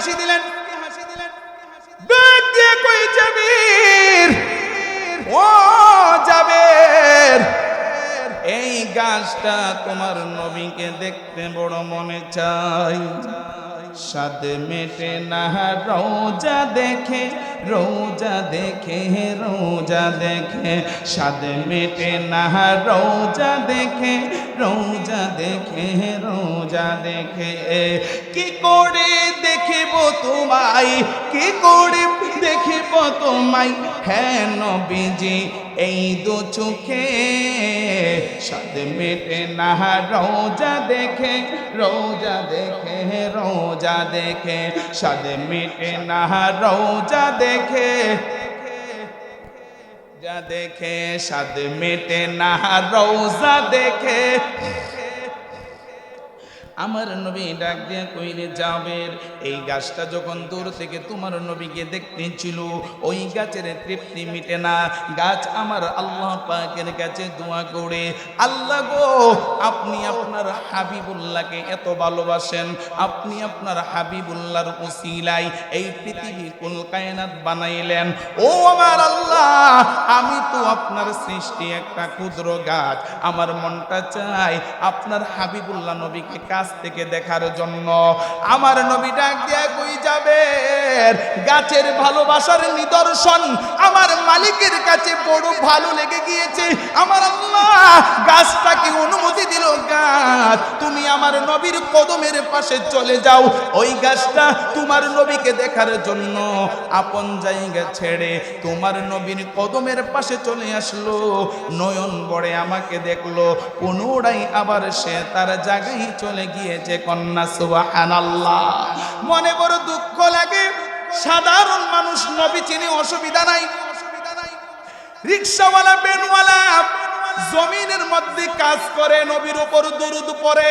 হাসি দিলেন, ডাক দিয়ে কই জাবির, ও জাবির, এই গাছটা তোমার নবীকে দেখতে বড় মনে চাই, স্বাদ মেটে না রোজা দেখে, রোজা দেখে, রোজা দেখে, স্বাদ মেটে না রোজা দেখে, রোজা দেখে, রোজা দেখে। কি করে দেখিব তোমায়, কি করে দেখিব তোমায়, হ্যাঁ নবীজি এই দু চোখে, স্বাদ মেটে না রোজা দেখে, রোজা দেখে, রোজা দেখে, স্বাদ মেটে না রোজা দেখে, যা দেখে, স্বাদ মেটে না রোজা দেখে। আমার নবী ডাক দিয়ে কইলে জাবের, এই গাছটা যখন দূর থেকে তোমার নবীকে দেখতে ছিল, ওই গাছের তৃপ্তি মিটে না। গাছ আমার আল্লাহ পাকের কাছে দোয়া করে, আল্লাহ গো আপনি আপনার হাবিবুল্লাহকে এত ভালোবাসেন, আপনি আপনার হাবিবুল্লাহর উসিলায় এই পৃথিবী কুল কায়নাত বানাইলেন। ও আমার আল্লাহ, আমি তো আপনার সৃষ্টি একটা ক্ষুদ্র গাছ, আমার মনটা চায় আপনার হাবিবুল্লাহ নবীকে কাছ থেকে দেখার জন্য। আমার নবী ডাক দিয়ে কই যাবে, গাছের ভালোবাসার নিদর্শন আমার মালিকের কাছে বড় ভালো লেগে গিয়েছে। আমার আল্লাহ গাছটাকে অনুমতি দিল, গাছ তুমি আমার নবীর কদমের পাশে চলে যাও। ওই গাছটা তোমার নবীকে দেখার জন্য আপন জায়গা ছেড়ে তোমার নবীর কদমের পাশে চলে আসলো, নয়ন বড়ে আমাকে দেখলো, পুনরায় আবার সে তার জায়গায় চলে গিয়েছে। কন্যা সুবহানাল্লাহ। মনে বড় দুঃখ লাগে, সাধারণ মানুষ নবী চিনি, অসুবিধা নাই, রিকশাওয়ালা বেনওয়ালা জমিনের মধ্যে কাজ করে, নবীর উপর দরুদ পড়ে,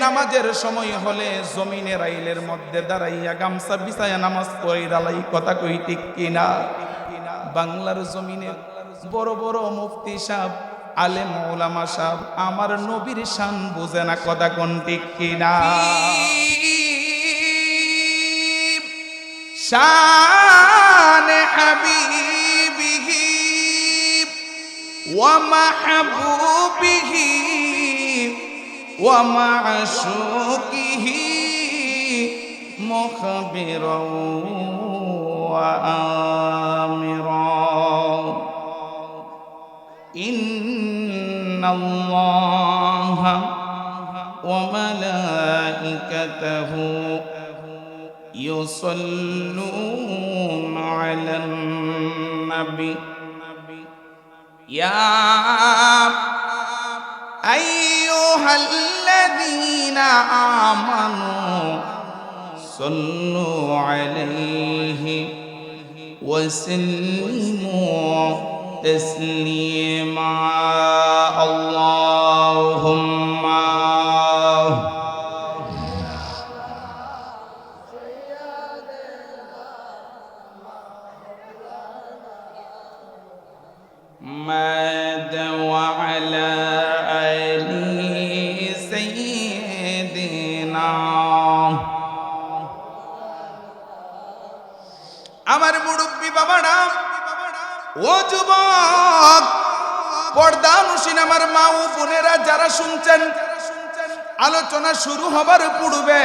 নামাজের সময় হলে জমিনের আইলের মধ্যে দাঁড়াইয়া গামছা বিছায়া নামাজ পড়ে দালাই। কথা কই ঠিক কিনা? বাংলার জমিনে বড় বড় মুফতি সাহেব, আলেম ওলামা সাহেব আমার নবীর শান বুঝে না। কথা কোন ঠিক কিনা? শান হাবিবিহি ওয়া মাহবুবিহি ওয়া মা'শুকিহি মুখবিরাও ওয়া আমিরাও। ইন্নাল্লাহা ওয়া মালাইকাতাহু ইউসাল্লুনা আলান নবী ইয়া আইয়ুহাল্লাযীনা আমানু সাল্লু আলাইহি ওয়া সাল্লিমু তাসলিমা। আল্লাহুম্মা محمد وعلى آل سيدنا। আমার মুরব্বী বাবারা, ও যুবক, পর্দানুশীন আমার মা ও বোনেরা যারা শুনছেন, আলোচনা শুরু হবার পূর্বে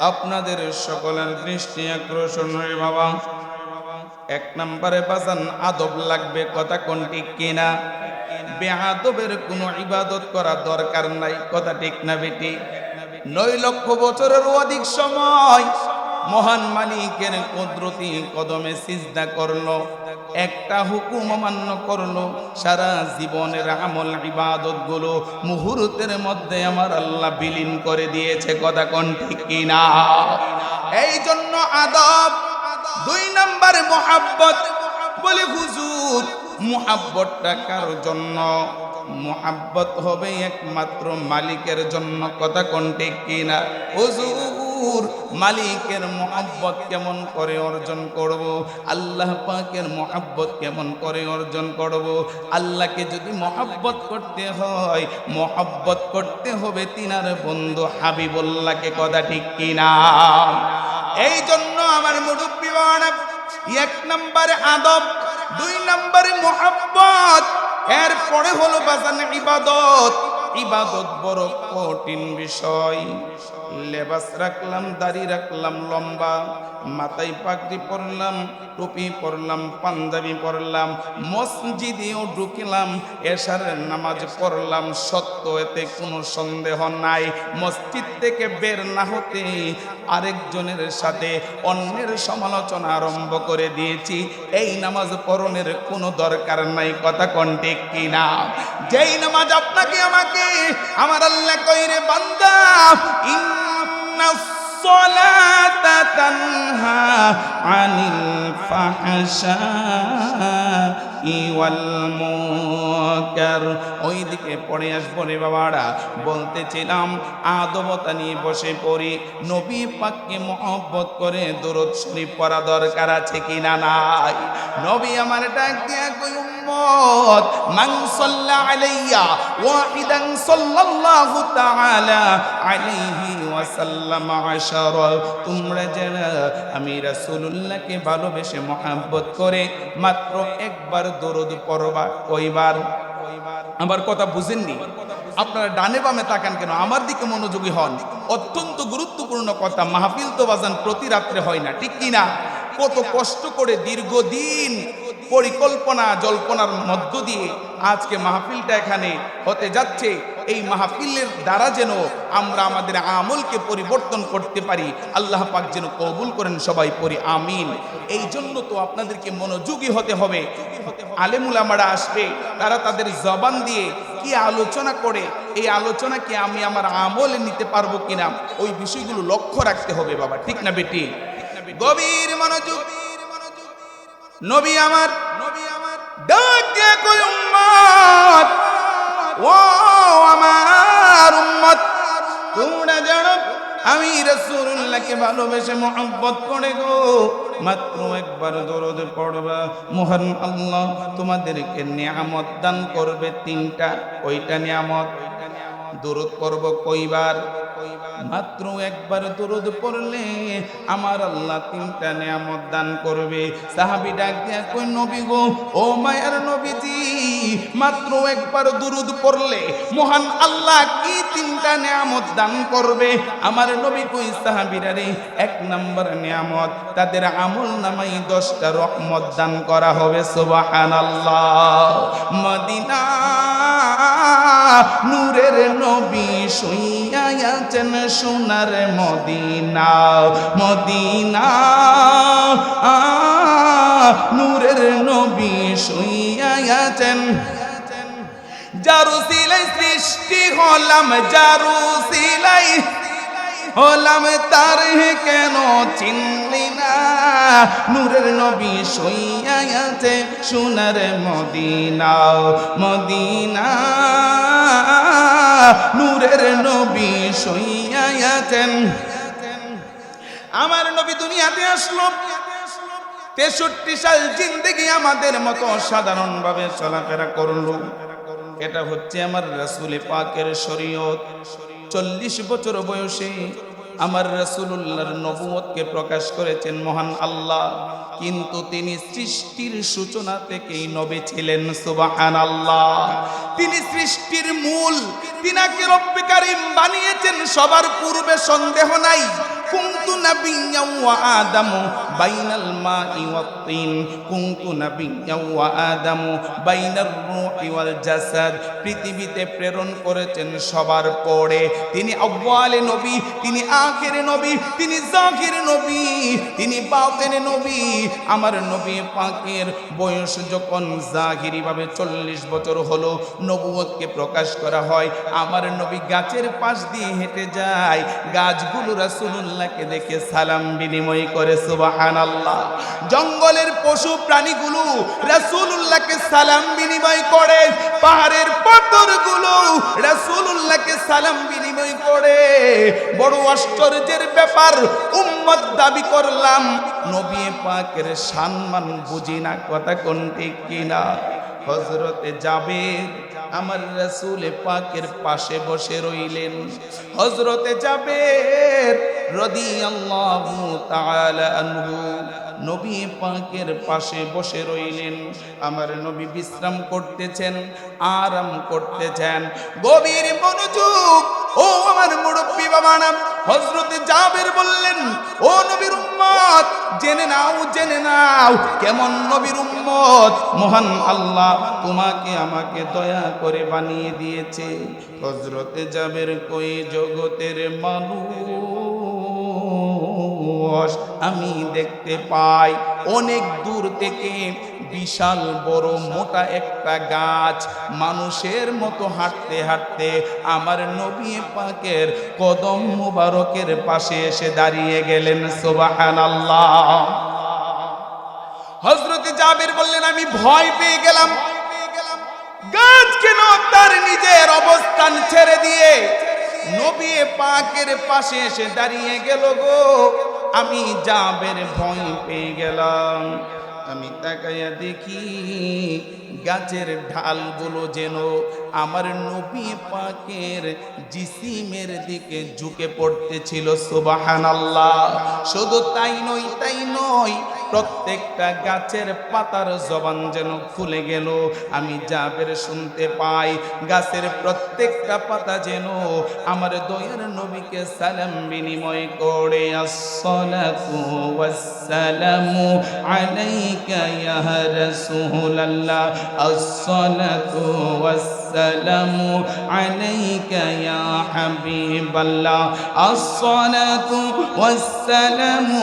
আপনাদের সকলের দৃষ্টি আকর্ষণ হয় বাবা। এক নম্বরে বাজান আদব লাগবে। কথা কোন ঠিক কিনা? বেআদবের কোনো ইবাদত করা দরকার নাই। কথা ঠিক না বেটি? 9 লক্ষ বছরের অধিক সময় মহান মালিকের কুদরতি কদমে সিজদা করলো, একটা হুকুম অমান্য করলো, সারা জীবনের আমল ইবাদত গুলো মুহূর্তের মধ্যে আমার আল্লাহ বিলীন করে দিয়েছে। কথা কোন ঠিক কিনা? এই জন্য আদব। 2 নম্বরে মুহাব্বত। বলে হুজুর মুহাব্বতটা কার জন্য? মুহাব্বত হবে একমাত্র মালিকের জন্য। কথা কোন ঠিক কিনা? হুজুর মালিকের মহব্বত কেমন করে অর্জন করব, আল্লাহ পাকের মহব্বত কেমন করে অর্জন করব। আল্লাহকে যদি মহব্বত করতে হয়, মহব্বত করতে হবে তিনার বন্ধু হাবিবুল্লাহকে, কথা ঠিক কিনা? এই জন্য আমার মুরব্বী বাবারা, এক নম্বরে আদব, দুই নম্বরে মহব্বত, এরপরে হলো বাজান ইবাদত। ইবাদত বড় কঠিন বিষয়। লেবাস রাখলাম, দাড়ি রাখলাম লম্বা, মাথায় পাগড়ি পরলাম, টুপি পরলাম, পাঞ্জাবি পরলাম, মসজিদেও ঢুকলাম, এশারের নামাজ পড়লাম, সত্য, এতে কোনো সন্দেহ নাই। মসজিদ থেকে বের না হতে আরেকজনের সাথে অন্যের সমালোচনা আরম্ভ করে দিয়েছি, এই নামাজ পড়নের কোনো দরকার নাই, কথা কোন ঠিক কিনা? যেই নামাজ আপনাকে আমাকে আমার আল্লাহ কইরে বান্দা, ইন্নাস সালাতা তানহা আনিল ফাহশাই ওয়াল মুনকার। ওইদিকে পড়ে আসবো রে বাবারা। বলতেছিলাম আদবতা নিয়ে বসে পড়ি। নবী পাককে মহব্বত করে দরুদ শরীফ পড়া দরকার আছে কিনা নাই? নবী আমার ডাক দিয়া কই, উম্মত মান সাল্লা আলাইয়া ওয়াহিদান সাল্লাল্লাহু তাআলা আলাইহি ওয়াসাল্লাম আশারা। তোমরা যারা আমি রাসূলুল্লাহকে ভালোবেসে মহব্বত করে মাত্র একবার দরুদ পড়বা। কয়বার? আমার কথা বুঝেননি? আপনারা ডানে বামে তাকান কেন? আমার দিকে মনোযোগী হন। অত্যন্ত গুরুত্বপূর্ণ কথা। মাহফিল তো বাজান প্রতি রাত্রে হয় না, ঠিক কিনা? কত কষ্ট করে দীর্ঘদিন পরিকল্পনা জল্পনার মধ্য দিয়ে আজকে মাহফিলটা এখানে হতে যাচ্ছে। এই মাহফিলের দ্বারা যেন আমরা আমাদের আমলকে পরিবর্তন করতে পারি, আল্লাহ পাক যেন কবুল করেন। সবাই পড়ি আমিন। এই জন্য তো আপনাদেরকে মনোযোগী হতে হবে। আলেমুলামারা আসবে, তারা তাদের জবান দিয়ে কি আলোচনা করে, এই আলোচনাকে আমি আমার আমলে নিতে পারবো কিনা, ওই বিষয়গুলো লক্ষ্য রাখতে হবে বাবা, ঠিক না বেটি? গভীর মনোযোগ। নবী আমার ডাক দিয়ে কই, উম্মত, ও আমার উম্মত, তোমরা জানো আমি রাসূলুল্লাহকে ভালোবেসে মহব্বত করে গো মাত্র একবার দরুদ পড়বা, মহান আল্লাহ তোমাদেরকে নিয়ামত দান করবে তিনটা। ওইটা নিয়ামত। দরুদ পড়ব কয়বার? মাত্র একবার দরুদ পড়লে আমার আল্লাহ তিনটা নিয়ামত দান করবে। সাহাবী ডাক দিয়া কই, নবী গো, ও মায়ার নবীজি, মাত্র একবার দরুদ পড়লে মহান আল্লাহ কি তিনটা নিয়ামত দান করবে? আমার নবী কই, সাহাবীরা রে, এক নম্বর নিয়ামত, তাদের আমল নামাই 10টা রহমত দান করা হবে। সুবহানাল্লাহ। মদিনা নূরের নবী শুইয়া আছেন সোনার মদিনা, মদিনা নূরের নবী শুইয়া আছেন। যারু সিলাই সৃষ্টি হলাম, যারু সিলাই হলাম, তার কেন চিনলি না? নূরের নবী শুইয়া আছে সোনার মদিনা, মদিনা নূরের নবী শুইয়া আছেন। আমার নবী দুনিয়াতে আসলো 63 সাল জিন্দেগি আমাদের মতো সাধারণভাবে চলাফেরা করলো। এটা হচ্ছে আমার রাসূল পাকের শরীয়ত। 40 বছর বয়সে আমার রাসূলুল্লাহর নবুয়তকে প্রকাশ করেছেন মহান আল্লাহ, কিন্তু তিনি সৃষ্টির সূচনা থেকেই নবী ছিলেন। সুবহানাল্লাহ। তিনি সৃষ্টির মূল, তিনাকে রব্বে কারীম বানিয়েছেন সবার পূর্বে, সন্দেহ নাই। কুনতু নাবিয়্যাও ওয়া আদামু বাইনাল মাই ওয়াত তিন, কুনতু নাবিয়্যাও ওয়া আদামু বাইনার রূহি ওয়াল জাসাদ। পৃথিবীতে প্রেরণ করেছেন সবার পরে। তিনি আউয়ালে নবী, তিনি আখিরে নবী, তিনি জাহির নবী, তিনি বাতিনে নবী। আমার নবী পাকের বয়স যখন জাহিরি ভাবে 40 বছর হলো, নবুয়তকে প্রকাশ করা হয়। আমার নবী গাছের পাশ দিয়ে হেঁটে যায়, গাছগুলো রাসূলুল্লাহকে দেখে সালাম বিনিময় করে। সুবহানাল্লাহ। সুবহানাল্লাহ। জঙ্গলের পশু প্রাণীগুলো রাসূলুল্লাহকে সালাম বিনিময় করে, পাহাড়ের পাথরগুলো রাসূলুল্লাহকে সালাম বিনিময় করে। বড় আশ্চর্যের ব্যাপার, উম্মত দাবি করলাম নবী পাকের সম্মান বুঝি না, কথা কোন ঠিক কিনা? হযরতে জাবের আমার রাসূল পাকের পাশে বসে রইলেন। হযরতে জাবের রাদিয়াল্লাহু তাআলা আনহু নবী পাকের পাশে বসে রইলেন। আমার নবী বিশ্রাম করতেছেন, আরাম করতেছেন, গভীর মনোযোগ। ও আমার মুরব্বী বাবানা, হযরতে জাবের বললেন, ও নবীর উম্মত, জেনে নাও, জেনে নাও কেমন নবীর উম্মত মহান আল্লাহ তোমাকে আমাকে দয়া করে বানিয়ে দিয়েছে। হযরতে জাবের কই জগতের মানুষ আমি দেখতে পাই অনেক দূর থেকে বিশাল বড় মোটা একটা গাছ, মানুষের মতো হাঁটতে হাঁটতে আমার নবী পাকের কদম মুবারকের পাশে এসে দাঁড়িয়ে গেলেন। সুবহানাল্লাহ। হযরতে জাবের বললেন, আমি ভয় পেয়ে গেলাম। গাছ কেন তার নিজের অবস্থান ছেড়ে দিয়ে নবী পাকের পাশে এসে দাঁড়িয়ে গেল গো? আমি জাবের ভয় পেয়ে গেলাম। আমি তাকাইয়া দেখি গাছের ঢালগুলো যেন আমার নবী পাকের জিসিমের দিকে ঝুঁকে পড়তেছিল। সুবহানাল্লাহ। শুধু তাই নয়, তাই নয়, প্রত্যেকটা গাছের পাতার জবান যেন খুলে গেল। আমি জাবের শুনতে পাই গাছের প্রত্যেকটা পাতা যেন আমার দয়ার নবীকে সালাম বিনিময় করে, আসসালাতু ওয়াসসালামু আলাইকা ইয়া রাসূলুল্লাহ, আসসালাতু ওয়াসসালামু আলাইকা ইয়া হাবিবাল্লাহ, আসসালাতু ওয়াসসালামু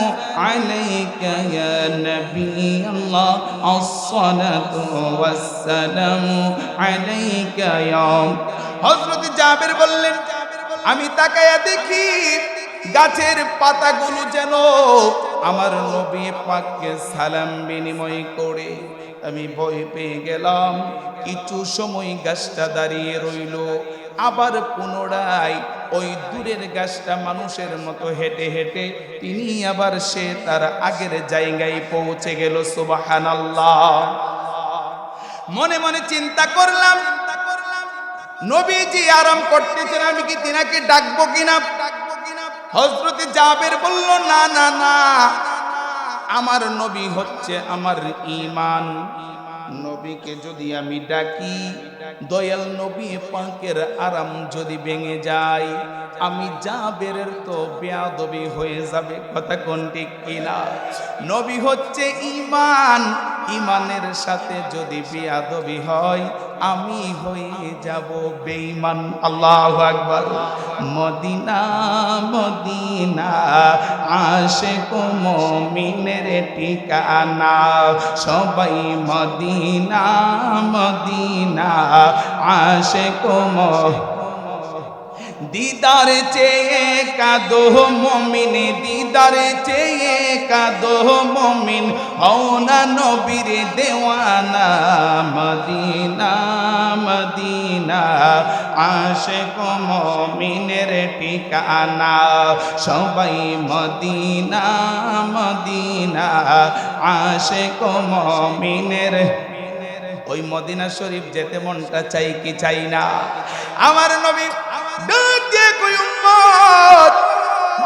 আলাইকা ইয়া নবী আল্লাহ, আসসালাতু ওয়াসসালামু আলাইকা ইয়া। হযরত জাবের বললেন, আমি তাকায়া দেখি গাছের পাতাগুলো যেন আমার নবী পাককে সালাম বিনিময় করে। আমি ভয় পেয়ে গেলাম। কিছু সময় গাছটা দাঁড়িয়ে রইল, আবার পুনরায় ওই দূরের গাছটা মানুষের মতো হেঁটে হেঁটে তিনি আবার সে তার আগের জায়গায় পৌঁছে গেল। সুবহানাল্লাহ। মনে মনে চিন্তা করলাম, নবীজি আরাম করতেছেন, আমি কি তিনাকে ডাকবো কিনা? হযরতে জাবের বলল, না না না, আমার নবী হচ্ছে আমার ঈমান। নবীকে যদি আমি ডাকি, দয়াল নবী পাকের আরাম যদি ভেঙে যায়, আমি জাবেরের তো বেয়াদবি হয়ে যাবে, কথা কোন ঠিক কিনা? নবী হচ্ছে ঈমান, ঈমানের সাথে যদি বেয়াদবি হয় আমি হয়ে যাব বেঈমান। আল্লাহু আকবার। মদিনা মদিনা আশিক মুমিনের ঠিকানা, সবাই মদিনা মদিনা আশিক দিদার চেয়ে কাঁদো মুমিন, দিদার চেয়ে কাঁদো মুমিন, হও না নবীর দেওয়ানা। মদিনা মদিনা আশিক মুমিনের ঠিকানা, সবাই মদিনা মদিনা আশিক মুমিনের। ওই মদিনা শরীফ যেতে মনটা চাই কি চাই না? আমার নবী ডাক দিয়ে কই, উম্মত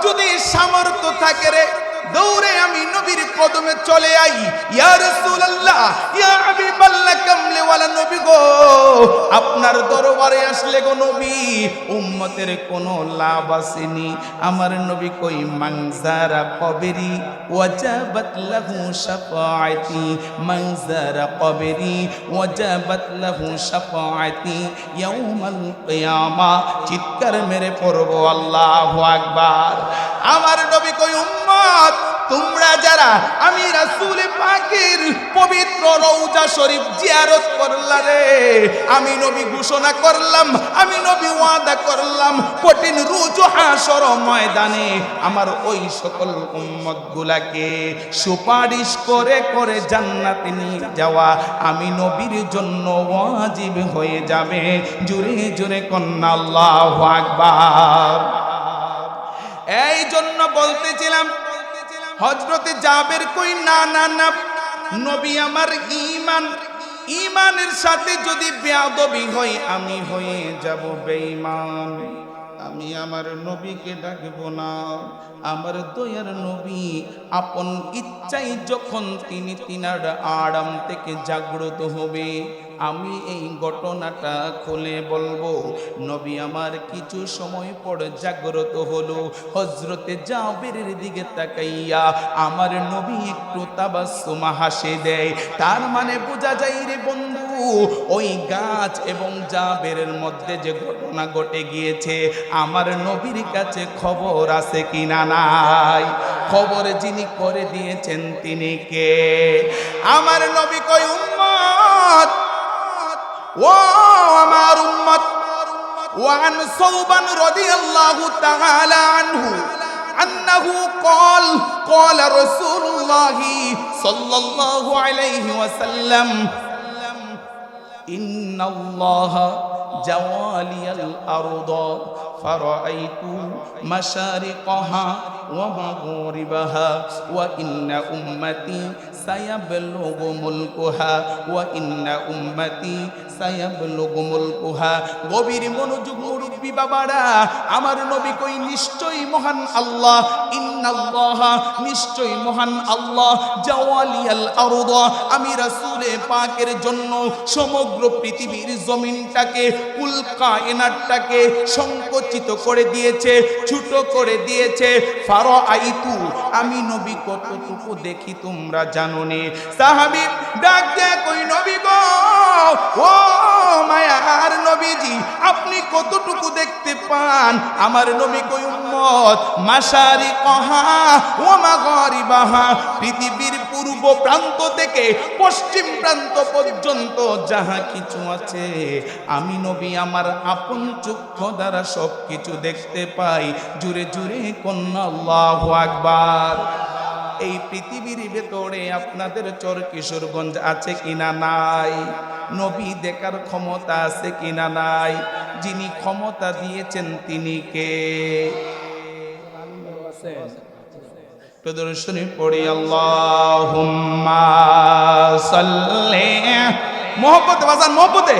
যদি সামর্থ্য থাকে রে, দৌড়ে আমি নবীর কদমে চলে আই। ইয়া রাসূলুল্লাহ, ইয়া হাবিবাল্লাহ, কামলে ওয়ালা নবী গো, আপনার দরবারে আসলে গো নবী উম্মতের কোনো লাভ আসেনি। আমার নবী কই, মানজারা কবরি ওয়াজাবাত লাহু শাফাআতি, মানজারা কবরি ওয়াজাবাত লাহু শাফাআতি ইয়াউমাল কিয়ামা। চিৎকার মেরে পড়ব আল্লাহু আকবার। আমার নবী কই উম্মত তোমরা যারা আমি রাসূল পাকের পবিত্র রওজা শরীফ জিয়ারত করলা রে, আমি নবী ঘোষণা করলাম, আমি নবী ওয়াদা করলাম কঠিন রুজু হাসর ময়দানে আমার ওই সকল উম্মত গুলাকে সুপারিশ করে করে জান্নাতে নিয়ে যাওয়া আমি নবীর জন্য ওয়াজিব হয়ে যাবে। জোরে জোরে কন্না আল্লাহু আকবার। এই জন্য বলতেছিলাম হযরতে জাবের কই না না না, নবী আমার ঈমানের সাথে যদি বেয়াদবি হয় আমি হয়ে যাব বেঈমান। আমি আমার নবীকে ডাকব না। আমার দয়ার নবী আপন ইচ্ছাই যখন তিনি তিনার আরাম থেকে জাগ্রত হবে আমি এই ঘটনাটা খুলে বলবো। নবী আমার কিছু সময় পর জাগ্রত হলো, হযরতে জাবেরের দিকে তাকাইয়া আমার নবী একটু তাবাসসুম হাসি দেয়। তার মানে বোঝা যায় রে বন্ধু ওই গাছ এবং জাবেরের মধ্যে যে ঘটনা ঘটে গিয়েছে আমার নবীর কাছে খবর আছে কিনা নাই। খবর যিনি করে দিয়েছেন তিনি কে? আমার নবী কই উম্মত ও আমার উম্মত। ওয়ান সাওবান রাদিয়াল্লাহু তাআলা আনহু أنه قال رسول الله صلى الله عليه وسلم إن الله جوالي الأرض فرأيت مشارقها ومغاربها وإن أمتي سيبلغ ملكها وإن أمتي سيبلغ ملكها। গভীর মনোযোগ মুরব্বি বাবারা, আমার নবী কই নিশ্চয়ই মহান আল্লাহ, ইন্নাল্লাহ নিশ্চয়ই মহান আল্লাহ, জাওয়ালিয়াল আরদ আমি রাসূলে পাকের জন্য সমগ্র পৃথিবীর জমিনটাকে কুল কায়নাতটাকে সংকুচিত করে দিয়েছে, ছোট করে দিয়েছে। ফারাআইতু আমি নবী কতটুকু দেখি তোমরা জানো নে? সাহাবী ডাক দেয়া কই নবী গো, ও মায়ার নবীজি আপনি কতটুকু দেখতে পান? আমার নবী কই উম্মত মাশারিকহা ওয়া মাগারিবাহা পৃথিবীর পূর্ব প্রান্ত থেকে পশ্চিম প্রান্ত পর্যন্ত যাহা কিছু আছে আমি নবী আমার আপন চক্ষু দ্বারা সব কিছু দেখতে পাই। জুরে জুরে কন্না আল্লাহু আকবার। এই পৃথিবীর ভেতরে আপনাদের চর কিশোরগঞ্জ আছে কিনা নাই? নবী দেখার ক্ষমতা আছে কিনা নাই? যিনি ক্ষমতা দিয়েছেন তিনি কে? প্রদর্শনী পড়ি আল্লাহুম্মা সাল্লি মোহব্বতে বাজান মোহব্বতে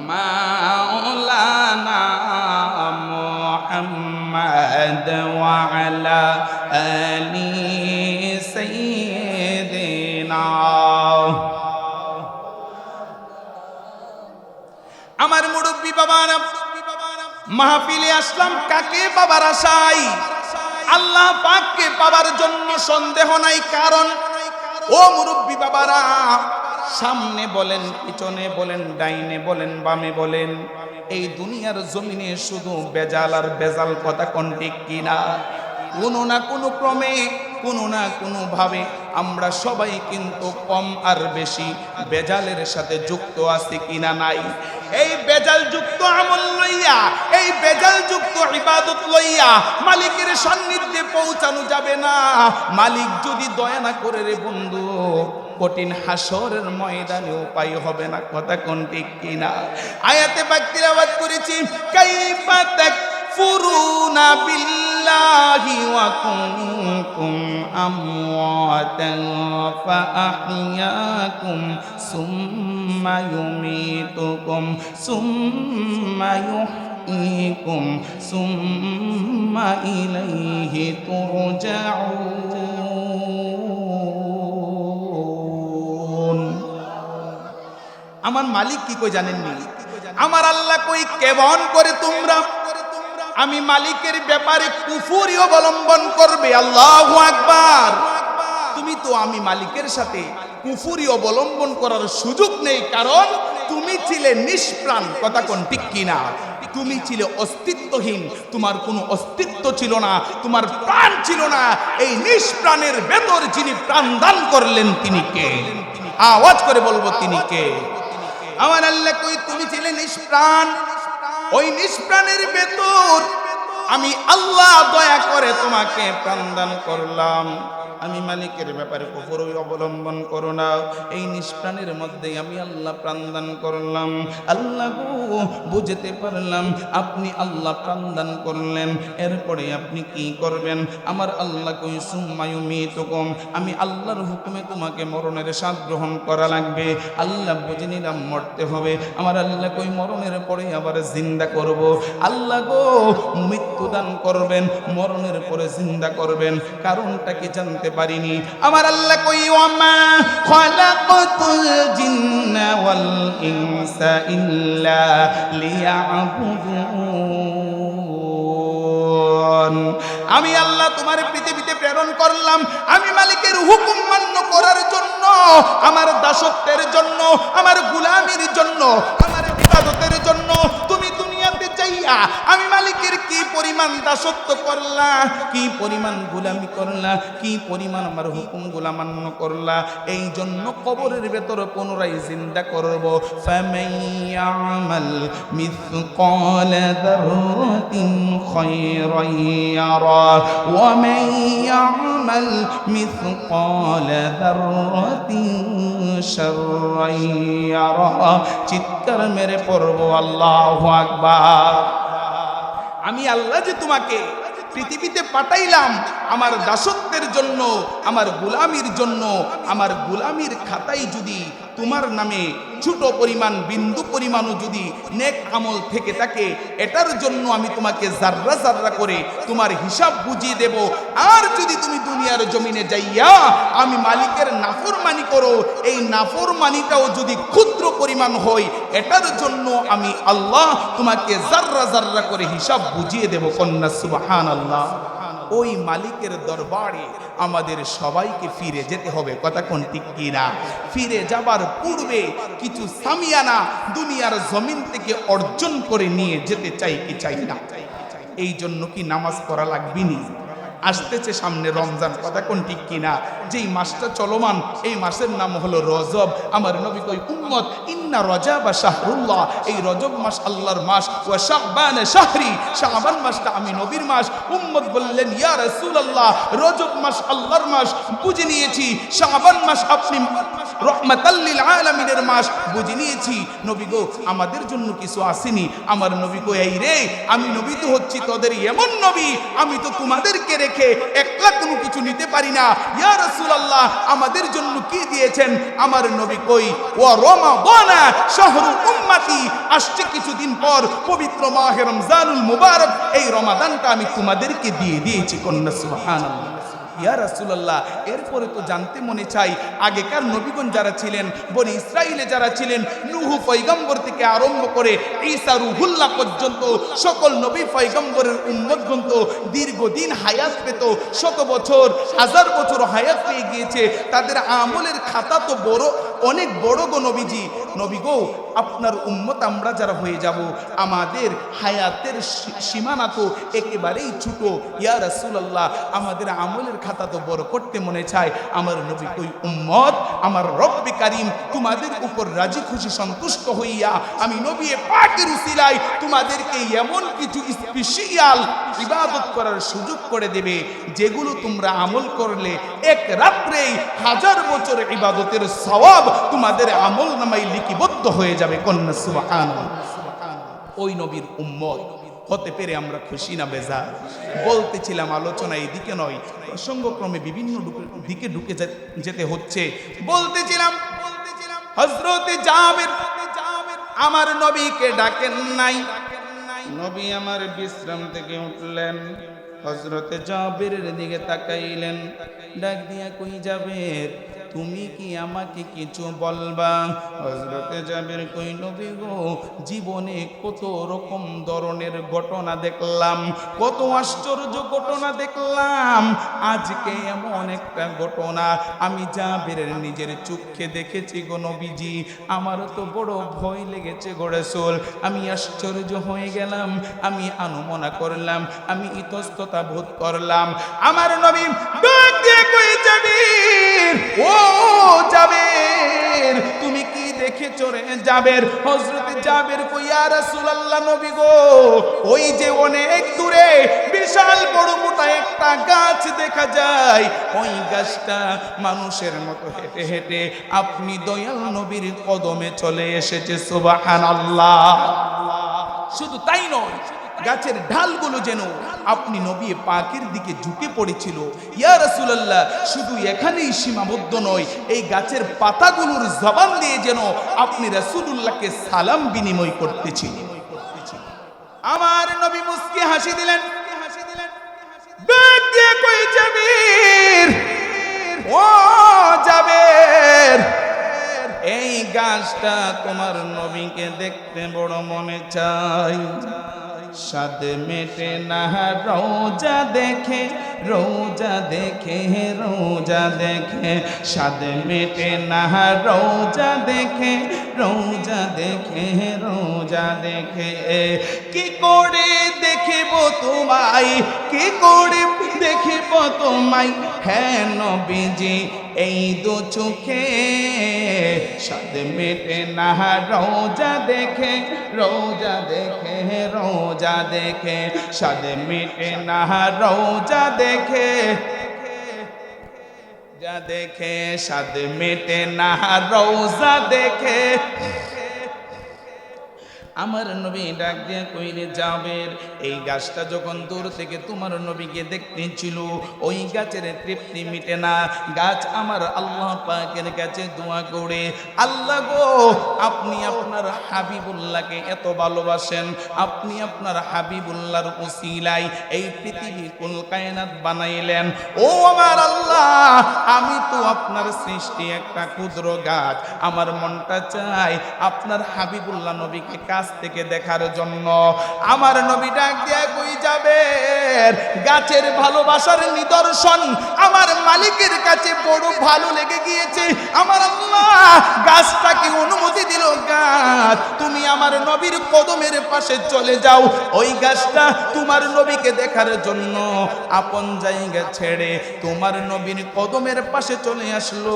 মাওলানা মুহাম্মদ ওয়া আলা আলি সাইয়্যিদিনা। আমার মুরব্বি বাবারা, মাহফিলে আসলাম কাকে পাবার আশায়? আল্লাহ পাককে পাবার জন্য, সন্দেহ নাই। কারণ ও মুরব্বি বাবারা, সামনে বলেন পিছনে বলেন ডাইনে বলেন বামে বলেন এই দুনিয়ার জমিনে শুধু বেজাল আর বেজাল কথা কোন ঠিক কিনা? কোনো না কোনো ক্রমে কোনো না কোনো ভাবে আমরা সবাই কিন্তু কম আর বেশি বেজালের সাথে যুক্ত আছি কিনা নাই? এই বেজাল যুক্ত আমল লইয়া, এই বেজাল যুক্ত ইবাদত লইয়া মালিকের সান্নিধ্যে পৌঁছানো যাবে না। মালিক যদি দয়া না করে রে বন্ধু কঠিন হাসরের ময়দানে উপায় হবে না। কথা কোন ঠিক কিনা? আয়াতে পাক তিলাওয়াত করেছি কাইফা তাকফুরুনা বিল্লাহি ওয়া কুনতুম আমওয়াতান ফাআহইয়াকুম সুম্মা ইউমীতুকুম সুম্মা ইউহয়িকুম সুম্মা ইলাইহি তুরজাউন। আমার মালিক কি কই জানেননি? আমার আল্লাহ কই কেমন করে তোমরা আমি মালিকের ব্যাপারে কুফরি অবলম্বন করবে? আল্লাহু আকবার। তুমি তো আমি মালিকের সাথে কুফরি অবলম্বন করার সুযোগ নেই, কারণ তুমি ছিলে নিষ্প্রাণ। কথা কোন ঠিক কিনা? তুমি ছিলে অস্তিত্বহীন, তোমার কোনো অস্তিত্ব ছিল না, তোমার প্রাণ ছিল না। এই নিষ্প্রাণের ভেতর যিনি প্রাণ দান করলেন তিনি কে? আওয়াজ করে বলবো তিনি কে? আমার আল্লাহ কই তুমি ছিলে নিষ্প্রাণ, ওই নিষ্প্রাণের ভেতর আমি আল্লাহ দয়া করে তোমাকে প্রাণ দান করলাম। আমি মালিকের ব্যাপারে কুফরই অবলম্বন করো না। এই নিষ্প্রাণের মধ্যে আমি আল্লাহ প্রাণ দান করলাম। আল্লাহ গো, বুঝতে পারলাম আপনি আল্লাহ প্রাণ দান করলেন, এরপরে আপনি কি করবেন? আমার আল্লাহ কই সুম্মা ইউমীতুকুম, আমি আল্লাহর হুকুমে তোমাকে মরণের স্বাদ গ্রহণ করা লাগবে। আল্লাহ বুঝে নিলাম মরতে হবে। আমার আল্লাহ কই মরণের পরে আবার জিন্দা করব। আল্লাহ গো, মৃত্যু দান করবেন, মরণের পরে জিন্দা করবেন, কারণটা কি জানতে পারিনি। আমার আল্লাহ কই ওয়ামা খালাকাতুল জিন্না ওয়াল ইনসা ইল্লা লিয়াবুদুন, আমি আল্লাহ তোমার পৃথিবীতে প্রেরণ করলাম আমি মালিকের হুকুম মান্য করার জন্য, আমার দাসত্বের জন্য, আমার গোলামির জন্য, আমার ইবাদতের জন্য। তুমি দুনিয়াতে চাইয়া আমি মালিকের কি পরিমাণ দাসত্ব করলা, কি পরিমাণ গোলামি করলা, কি পরিমাণ আমার হুকুম গুলা মান্য করলা, এই জন্য কবরের ভেতর পুনরায় জিন্দা করব। ফামাইয়ামাল মিসকালা যাররাতিন খায়রান ইয়ারা ওয়া মাইয়ামাল মিসকালা যাররাতিন শাররান ইয়ারা। চিৎকার মেরে পড়ব আল্লাহু আকবার। আমি আল্লাহ যে তোমাকে পৃথিবীতে পাঠাইলাম আমার দাসত্বের জন্য, আমার গোলামির জন্য। আমার গোলামির খাতায় যদি তোমার নামে ছোট পরিমাণ বিন্দু পরিমাণও যদি নেক আমল থেকে থাকে, এটার জন্য আমি তোমাকে জাররা জাররা করে তোমার হিসাব বুঝিয়ে দেব। আর যদি তুমি দুনিয়ার জমিনে যাইয়া আমি মালিকের নাফরমানি করো, এই নাফরমানিটাও যদি ক্ষুদ্র পরিমাণ হয়, এটার জন্য আমি আল্লাহ তোমাকে জাররা জাররা করে হিসাব বুঝিয়ে দেব। কন্যা সুবহানাল্লাহ। ওই মালিকের দরবারে আমাদের সবাইকে ফিরে যেতে হবে, কথা কোন ঠিক কিনা? ফিরে যাবার পূর্বে কিছু সামিয়ানা দুনিয়ার জমিন থেকে অর্জন করে নিয়ে যেতে চাই কি চাই না? এই জন্য কি নামাজ পড়া লাগবে নি? আসতেছে সামনে রমজান, কথা কোন ঠিক কিনা? যেই মাসটা চলমান এই মাসের নাম হলো রজব। আমার নবী কই উম্মত ইন্না রজাবা শাহরুল্লাহ, এই রজব মাস আল্লাহর মাস। ওয়া শাবান শাহরি, শাবান মাসটা আমি নবীর মাস। উম্মত বললেন ইয়া রাসূলুল্লাহ, রজব মাস আল্লাহর মাস বুঝে নিয়েছি, শাবান মাস আপনি রহমাতাল লিল আলামিনের মাস বুঝে নিয়েছি। নবী গো, আমাদের জন্য কিছু আসেনি? আমার নবী কই এই রে, আমি নবী তো হচ্ছি তোদের এমন নবী, আমি তো তোমাদেরকে রেখে একলা কোনো কিছু নিতে পারি না। ইয়া রাসূলুল্লাহ, আমাদের জন্য কি দিয়েছেন? আমার নবী কই ওয়া রমাদান শাহরু উম্মতি, আসছে কিছুদিন পর পবিত্র মাহে রমজানুল মুবারক, এই রমাদানটা আমি তোমাদেরকে দিয়ে দিয়েছি। কন্যা সুবহানাল্লাহ। ইয়া রাসূলুল্লাহ, এরপরে তো জানতে মনে চাই আগেকার নবীগণ যারা ছিলেন, বনি ইসরাইলে যারা ছিলেন, নূহ পয়গম্বর থেকে আরম্ভ করে ঈসা রুহুল্লাহ পর্যন্ত সকল নবী পয়গম্বরের উম্মতগণ তো দীর্ঘদিন হায়াত পেত, শত বছর হাজার বছর হায়াত পেয়ে গিয়েছে। তাদের আমলের খাতা তো বড়, অনেক বড় গো নবীজি। নবী গো, আপনার উম্মত আমরা যারা হয়ে যাব, আমাদের হায়াতের সীমানা তো একেবারেই ছোট। ইয়া রাসূলুল্লাহ, আমাদের আমলের খাতা তো বড় করতে মনে চায়। আমার নবী কই উম্মত, আমার রব্বে কারীম তোমাদের উপর রাজি খুশি সন্তুষ্ট হইয়া আমি নবী পাকের উসিলায় তোমাদেরকে এমন কিছু স্পেশাল ইবাদত করার সুযোগ করে দেবে, যেগুলো তোমরা আমল করলে এক রাত্রেই হাজার বছর ইবাদতের সওয়াব তোমাদের আমল নামায় লিপিবদ্ধ হয়ে যাবে। কন্যা সুবহানাল্লাহ। ওই নবীর উম্মত হতে পেরে আমরা খুশি না বেজার? বলতেছিলাম আলোচনা এইদিকে নয়, প্রসঙ্গক্রমে বিভিন্ন দিকে ঢুকে যেতে হচ্ছে। বলতেছিলাম হযরতে জাবের আমার নবীকে ডাকেন নাই। নবী আমার বিশ্রাম থেকে উঠলেন, হযরতে জাবেরের দিকে তাকাইলেন, ডাক দিয়া কই জাবের, তুমি কি আমাকে কিছু বলবা? হযরতে জাবের কই নবী গো, জীবনে কত রকম ধরনের ঘটনা দেখলাম, কত আশ্চর্য ঘটনা দেখলাম, আজকে এমন একটা ঘটনা আমি জাবেরের নিজের চোখে দেখেছি গো নবীজি। আমার তো বড় ভয় লেগেছে গো রাসূল। আমি আশ্চর্য হয়ে গেলাম, আমি আনুমনা করলাম, আমি ইতস্ততা বোধ করলাম। আমার নবী ডাক দিয়ে কই, জাবের, ও জাবের, তুমি কি দেখেছো রে জাবের? হযরত জাবের কই, ইয়া রাসূলুল্লাহ নবী গো, ওই যে অনেক দূরে বিশাল বড় মোটা একটা গাছ দেখা যায়, ওই গাছটা মানুষের মতো হেঁটে হেঁটে আপনি দয়াল নবীর কদমে চলে এসেছে। সুবহানাল্লাহ। শুধু তাই নয়, গাছের ঢালগুলো যেন আপনি নবী পাকের দিকে ঝুঁকে পড়েছিল। ইয়া রাসূলুল্লাহ, শুধু এখানেই সীমাবদ্ধ নয়, এই গাছের পাতাগুলোর জবান দিয়ে যেন আপনি রাসূলুল্লাহকে সালাম বিনিময় করতেছিলেন। আমার নবী মুস্কি হাসি দিলেন, ডাক দিয়ে কই, জাবের, ও জাবের, এই গাছটা তোমার নবীকে দেখতে বড় মনে চাই। সাদ মেটে না রোজা দেখে, রোজা দেখে, রোজা দেখে, সাদ মেটে না রোজা দেখে, রোজা দেখে, রোজা দেখে। কি করে দেখিব তোমায়, কি করে দেখিব তোমায়, হ্যাঁ নবীজি এই দু চোখে। সাদ মেটে না রোজা দেখে, রোজা দেখে, রোজা দেখে, সাদ মেটে না রোজা দেখে, যা দেখে, সাদ মেটে না রোজা দেখে। আমার নবী ডাক দিয়ে কইলে, জাবের, এই গাছটা যখন দূর থেকে তোমার নবীকে দেখতে ছিল, ওই গাছের তৃপ্তি মিটে না। গাছ আমার আল্লাহ পাকের কাছে দোয়া করে, আল্লাহ গো, আপনি আপনার হাবিবুল্লাহকে এত ভালোবাসেন, আপনি আপনার হাবিবুল্লাহর উসিলায় এই পৃথিবী কুল কায়নাত বানাইলেন। ও আমার আল্লাহ, আমি তো আপনার সৃষ্টি একটা ক্ষুদ্র গাছ, আমার মনটা চায় আপনার হাবিবুল্লাহ নবীকে কাছ থেকে দেখার জন্য। আমার নবী ডাক দিয়ে কই, জাবের, গাছের ভালোবাসার নিদর্শন আমার মালিকের কাছে বড় ভালো লেগে গিয়েছে। আমার আল্লাহ গাছটাকে অনুমতি দিল, গাছ তুমি আমার নবীর কদমের পাশে চলে যাও। ওই গাছটা তোমার নবীকে দেখার জন্য আপন জায়গা ছেড়ে তোমার নবীর কদমের পাশে চলে আসলো।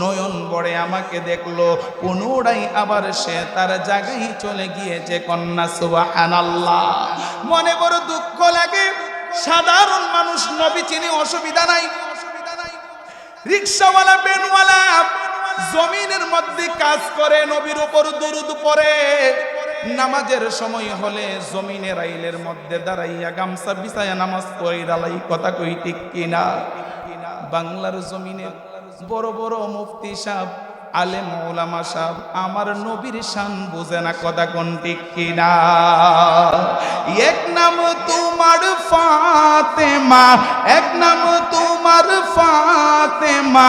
নয়ন বড়ে আমাকে দেখলো, পুনরায় আবার সে তার জায়গায় চলে গিয়েছে। কন্যা সুবহানাল্লাহ। মনে বড় দুঃখ লাগে, সাধারণ মানুষ নবী চিনি, অসুবিধা নাই। রিকশাওয়ালা, বেনওয়ালা জমিনের মধ্যে কাজ করে, নবীর উপর দরুদ পড়ে, নামাজের সময় হলে জমিনের রাইলের মধ্যে দাঁড়াইয়া গামছা বিছায়া নামাজ পড়ে দালাই। কথা কই ঠিক কিনা? বাংলার জমিনে বড় বড় মুফতি সাহেব, আলেম ওলামা সাহেব আমার নবীর শান বোঝে না। কথা কোন ঠিক কিনা? এক নাম তোমার ফাতেমা, এক নাম তোমার ফাতেমা,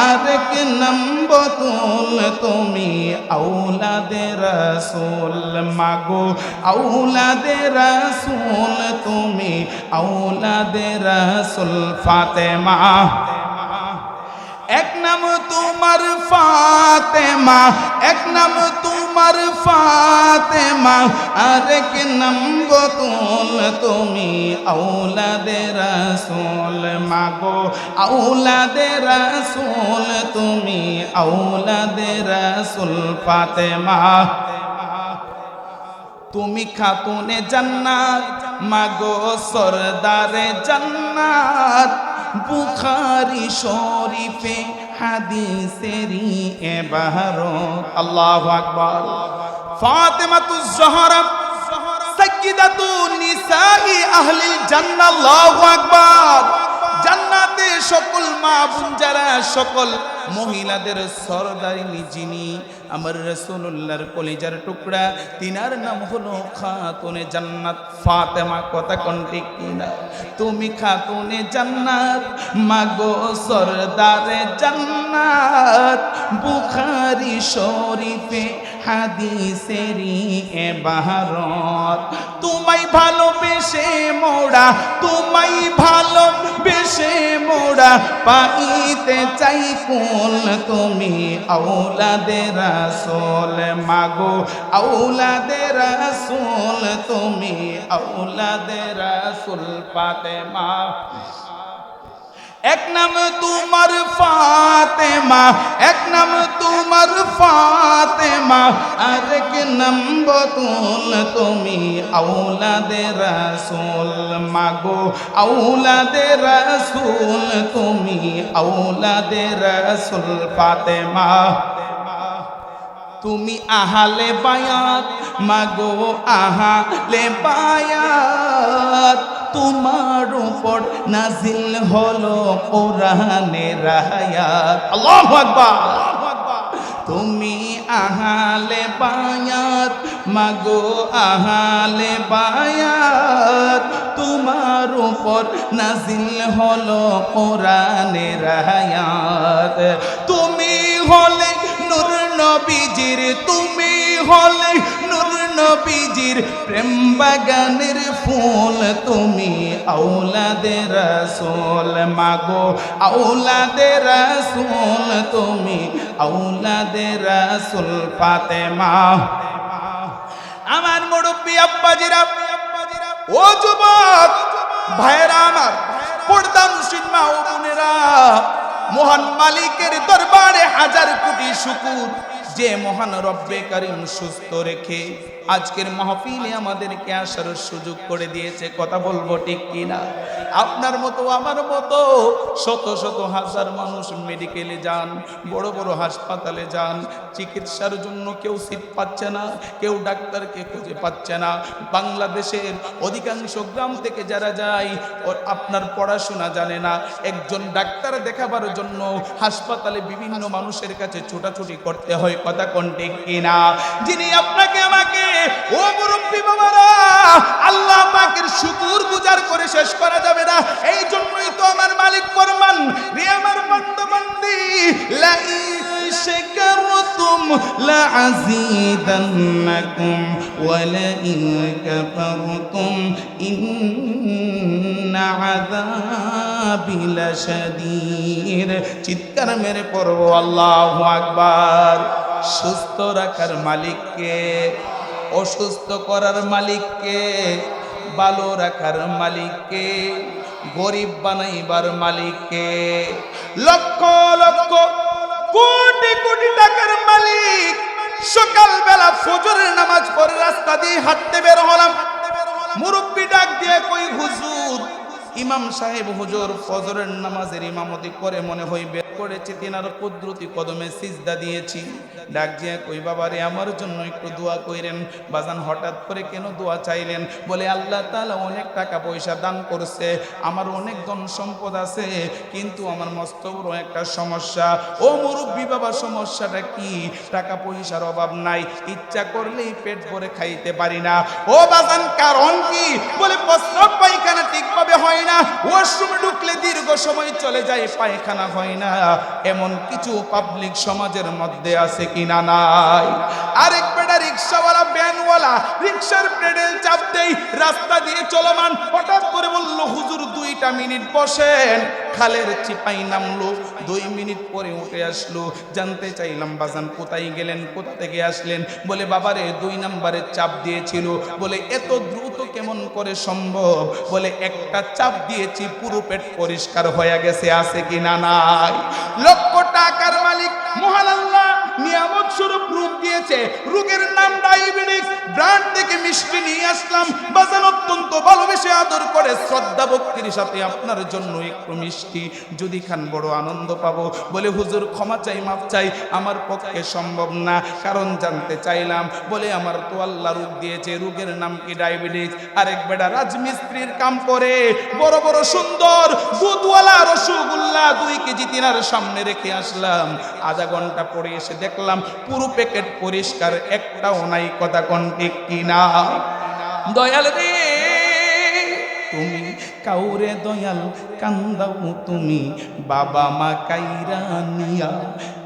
আরেক নাম বতুল, তুমি আওলাদে রাসূল। মাগো আওলাদে রাসূল, তুমি আওলাদে রাসূল। ফাতেমা, এক নাম তোমার ফাতেমা, এক নাম তোমার ফাতেমা, আরেক নাম বতুল, তুমি আওলাদে রাসূল। মাগো আওলাদে রাসূল, তুমি আওলাদে রাসূল। ফাতেমা, তুমি খাতুনে জান্নাত, মাগো সরদারে জান্নাত। বুখারী শরীফে হাদিসেরই ইবারত। আল্লাহু আকবার। ফাতেমাতুজ জহরা সাইয়্যিদাতু নিসাই আহলিল জান্নাহ। আল্লাহু আকবার। জান্নাতে সকল মা বোন যারা সকল মহিলাদের সরদারিনী যিনি আমার রাসূলুল্লাহর কলিজার টুকরা, তিনার নাম হলো খাতুনে জান্নাত ফাতেমা। কথা কোন ঠিক কিনা? তুমি খাতুনে জান্নাত, মাগো সরদারে জান্নাত, বুখারী শরীফে হাদিসেরই ইবারত। তোমায় ভালোবেসে মোরা, তোমায় ভালোবেসে মোরা পাইতে চাই কুল, তুমি আওলাদে রাসূল মাগো আওলাদে রাসূল, তুমি আওলাদে রাসূল ফাতেমা। এক নাম তোমার ফাতেমা, এক নাম তোমার ফাতেমা, আরেক নাম বতুল, তুমি আওলাদে রাসূল মাগো আওলাদে রাসূল, তুমি আওলাদে রাসূল ফাতেমা। তুমি আহলে বায়াত মাগো আহলে বায়াত, তোমার উপর নাজিল হলো কোরআনের আয়াত। আল্লাহু আকবার। তুমি আহলে বায়াত মাগো আহলে বায়াত, তোমার উপর নাজিল হলো কোরআনের আয়াত। তুমি হলে নূর নবীজির, তুমি হলে নূর নবীজির প্রেম বাগানের ফুল, তুমি আওলাদে রাসূল মাগো আওলাদে রাসূল, তুমি আওলাদে রাসূল ফাতেমা। আমার মুরব্বি আব্বাজিরা, ও যুবক ভাইরা আমার, পর্দানশীল মা ও বোনেরা, মহান মালিকের দরবারে হাজার কোটি শুকর, যে মহান রব্বে কারীম সুস্থ রেখে আজকের মাহফিলে আমাদেরকে আসার সুযোগ করে দিয়েছে। কথা বলবো ঠিক কিনা? আপনার মতো আমার মতো শত শত হাজার মানুষ মেডিকেলে যান, বড় বড় হাসপাতালে যান, চিকিৎসার জন্য কেউ সিট পাচ্ছে না, কেউ ডাক্তারকে খুঁজে পাচ্ছে না। বাংলাদেশের অধিকাংশ গ্রাম থেকে যারা যায়, আপনার পড়াশোনা জানে না, একজন ডাক্তার দেখাবার জন্য হাসপাতালে বিভিন্ন মানুষের কাছে ছোটাছুটি করতে হয়। কথা কোন ঠিক কিনা? যিনি আপনাকে আমাকে, ও মুরব্বি বাবারা, আল্লাহ পাকের শুকর গুজার করে শেষ করা যাবে না। এই জন্যই তো আমার মালিক ফরমান, রে আমার বান্দা বান্দি, লা ইন শাকারতুম লা আযীদান্নাকুম ওয়া লা ইন কাফারতুম ইন্না আযাবি লাশাদীদ। চিৎকার মেরে পড়বো আল্লাহু আকবার। সুস্থ রাখার মালিককে, অসুস্থ করার মালিককে, ভালো রাখার মালিককে, গরিব বানাইবার মালিককে, লক্ষ লক্ষ কোটি কোটি টাকার মালিক। সকালবেলা ফজরের নামাজ পড়ে রাস্তা দিয়ে হাঁটতে বের হলাম, মুরব্বি ডাক দিয়ে কই হুজুর, ইমাম সাহেব হুজুর ফজরের নামাজের ইমামতি করে মনে হয় বের করেছে, তিনার কুদরতি কদমে সিজদা দিয়েছি। ডাক দিয়ে কই বাবা রে, আমার জন্য একটু দোয়া কইরেন। বাজান হঠাৎ করে কেন দোয়া চাইলেন? বলে আল্লাহ তাআলা অনেক টাকা পয়সা দান করছে, আমার অনেক ধন সম্পদ আছে, কিন্তু আমার মস্ত বড় একটা সমস্যা। ও মুরব্বি বাবা, সমস্যাটা কি? টাকা পয়সার অভাব নাই, ইচ্ছা করলেই পেট ভরে খাইতে পারি না। ও বাজান কারণ কি? বলে প্রস্রাব পায়খানা ঠিকভাবে হয় না, ওয়াশরুমে ঢুকলে দীর্ঘ সময় চলে যায়, পায়খানা হয় না। এমন কিছু পাবলিক সমাজের মধ্যে আছে কিনা? নাই। আরেক বেটা রিকশাওয়ালা, ভ্যানওয়ালা, রিকশার পেডেল চাপ দেই, রাস্তা দিয়ে চলমান, হঠাৎ করে বলল হুজুর 2টা মিনিট বসেন। খালের চিপাই নামলো, 2 মিনিট পরে উঠে আসলো। জানতে চাইলাম বাজান কোথায় গেলেন, কোথা থেকে আসলেন? বলে বাবারে 2 নম্বরে চাপ দিয়েছিল। বলে এত দ্রুত কেমন করে সম্ভব? বলে একটা চাপ দিয়েছি, পুরো পেট পরিষ্কার হয়ে গেছে। আছে কিনা? নাই। লক্ষ টাকার মালিক মহান আল্লাহ নিয়ামত স্বরূপ রূপ দিয়ে দিয়েছে, রোগের নাম ডায়াবেটিস। ব্র্যান্ড থেকে মিষ্টি নিয়ে আসলাম, বাজান অত্যন্ত ভালোবেসে আদর করে শ্রদ্ধা ভক্তির সাথে আপনার জন্য একটু মিষ্টি যদি খান বড় আনন্দ পাবো। বলে হুজুর ক্ষমা চাই, মাফ চাই, আমার পক্ষে সম্ভব না। কারণ জানতে চাইলাম। বলে আমার তো আল্লাহ রোগ দিয়েছে, রোগের নাম কি ডায়াবেটিস। আরেক বেটা রাজমিস্ত্রির কাম করে, বড় বড় সুন্দর দুধওয়ালা রসগোল্লা 2 কেজি তিনার সামনে রেখে আসলাম। আধা ঘন্টা পরে এসে দেখলাম পুরো প্যাকেট পরিষ্কার, একটাও নাই। কথা কোন ঠিক কিনা? দয়াল রে, তুমি কাউরে দয়াল কান্দাও তুমি বাবা মা কাইরা নিয়া,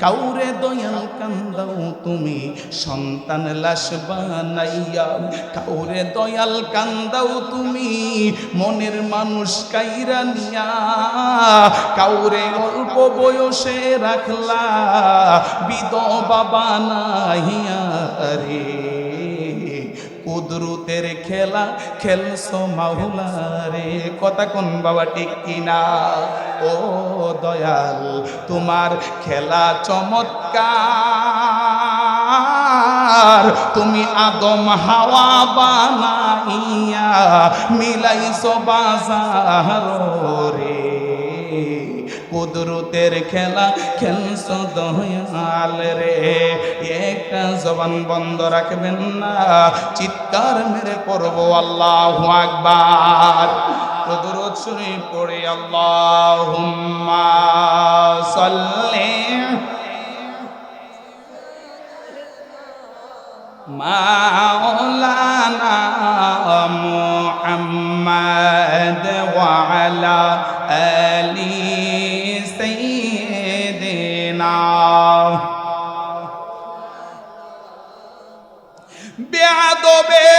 কাউরে দয়াল কান্দাও তুমি সন্তান লাশ বানাইয়া, কাউরে দয়াল কান্দাও তুমি মনের মানুষ কাইরা নিয়া, কাউরে অল্প বয়সে রাখলা বিধবা বানাইয়া রে। কুদরতের খেলা খেলছো মাওলা রে। কথা কোন বাবা ঠিক কিনা? ও দয়াল, তোমার খেলা চমৎকার। তুমি আদম হাওয়া বানাইয়া মিলাইছো বাজার রে। কুদরতের খেলা খেলছো দয়াল রে। একটা জবান বন্ধ রাখবেন না, চিৎকার মেরে পড়বো আল্লাহু আকবার। দরুদ শরীফ পড়ে আল্লাহুম্মা সাল্লি মাওলানা মুহাম্মদ ওয়া আলা আলি সাইয়্যিদিনা। বেয়াদবে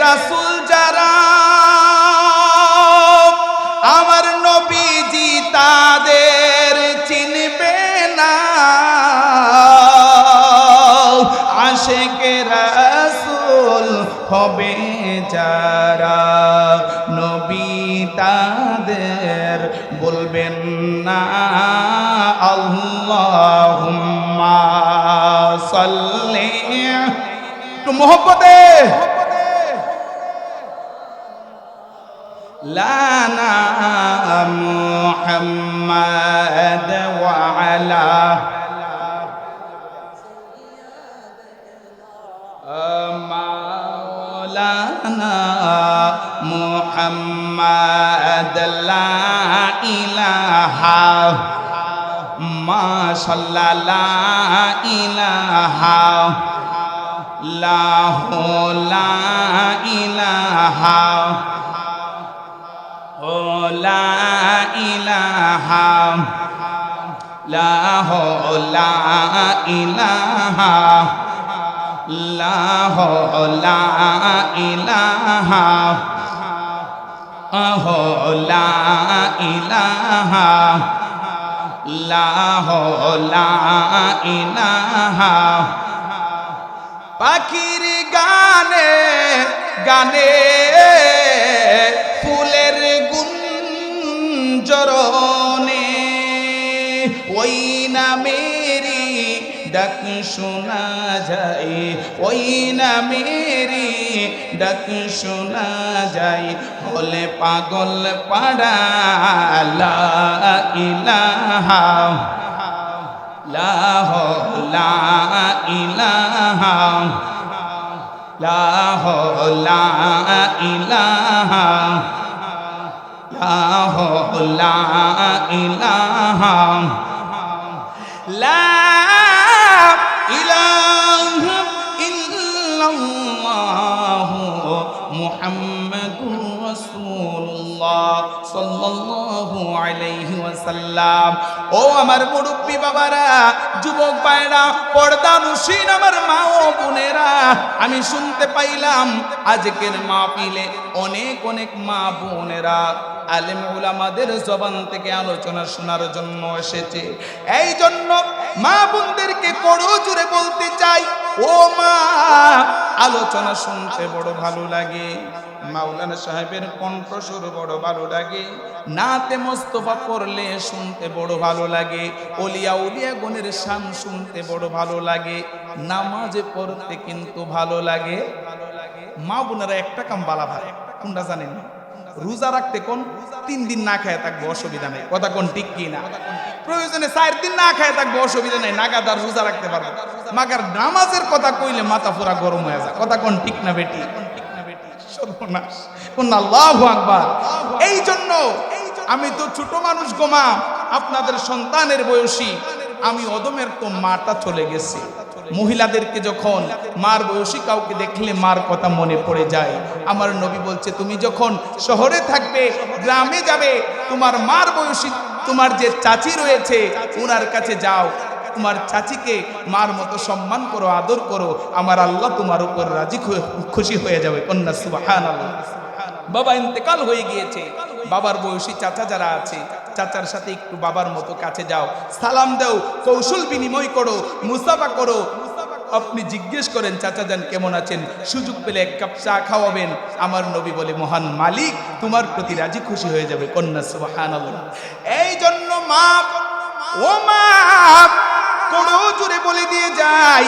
রাসূল যারা আমার নবীজি তাদের চিনবে না, আশিকে রাসূল হবে যারা নবী তাদের বলবেন না আল্লাহুম্মা সাল্লি। একটু মোহব্বতে লানা মুহাম্মাদ ওয়া আলা মাওলানা মুহাম্মাদ লা ইলাহা মাশাআল্লাহ লা ইলাহা লাহু লা ইলাহা ও লা ইলাহা লাহু লা ইলাহা লাহু লা ইলাহা আহু লা ইলাহা লাহু লা ইলাহা। পাখির গানে গানে ফুলের গুঞ্জরণে ওই নামেরই ডাক শোনা যায়, ওই নামেরই ডাক শোনা যায়। হলে পাগল পাড়া লা ইলাহা লাহু লা ইলাহা লাহু লা ইলাহা লাহু লা ইলাহা লা ইলাহা ইল্লাল্লাহু মুহাম্মাদুর রাসূলুল্লাহ সাল্লাল্লাহু আলাইহি ওয়াসাল্লাম। ও আমার মুরব্বী বাবারা, যুবক ভাইরা, পর্দানুশীন আমার মা ও বোনেরা, আমি শুনতে পাইলাম আজকের মাহফিলে অনেক অনেক মা বোনেরা আলেম উলামাদের জবান থেকে আলোচনা শোনার জন্য এসেছে। এই জন্য মা বোনদেরকে করো জোরে বলতে চাই, ও মা, আলোচনা শুনতে বড় ভালো লাগে, মাওলানা সাহেবের কণ্ঠস্বর বড় ভালো লাগে, নাতে মোস্তফা পড়লে শুনতে বড় ভালো লাগে, ওলিয়া উলিয়া গণের শান শুনতে বড় ভালো লাগে, নামাজে পড়তে কিন্তু ভালো লাগে। মা বোনেরা একটা কাম বালা ভাই কোনটা জানেন? রোজা রাখতে কোন 3 দিন না খায় থাকবো অসুবিধা নেই, কথা কোন ঠিক কি না? প্রয়োজনে 4 দিন না খায় থাকবো অসুবিধা নেই, নাগাদার রোজা রাখতে পারবো। মাগার নামাজের কথা কইলে মাথা পুরা গরম হয়ে যায়, কথা কোন ঠিক না বেটি? সর্বনাশ, কোন আল্লাহু আকবার। এই জন্য আমি তো ছোট মানুষ গো মা, আপনাদের সন্তানের বয়সী, আমি অদমের তো মাটা চলে গেছে। মহিলাদেরকে যখন মার বয়সী কাউকে দেখলে মার কথা মনে পড়ে যায়। আমার নবী বলছে, তুমি যখন শহরে থাকবে, গ্রামে যাবে, তোমার মার বয়সী তোমার যে চাচি রয়েছে ওনার কাছে যাও, তোমার চাচিকে মার মতো সম্মান করো, আদর করো, আমার আল্লাহ তোমার উপর রাজি খুশি হয়ে যাবে। কন্যা সুবহানাল্লাহ। বাবা ইন্তেকাল হয়ে গিয়েছে, বাবার বয়সী চাচা যারা আছে, চাচার সাথে একটু বাবার মতো কাছে যাও, সালাম দাও, কৌশল বিনিময় করো, মুসাফা করো। আপনি জিজ্ঞেস করেন চাচা যান কেমন আছেন, সুযোগ পেলে 1 কাপ চা খাওয়াবেন। আমার নবী বলে, মহান মালিক তোমার প্রতি রাজি খুশি হয়ে যাবে। কন্যা সুবহানাল্লাহ। এই জন্য মা, ও মা, বড় জোরে বলে দিয়ে যাই,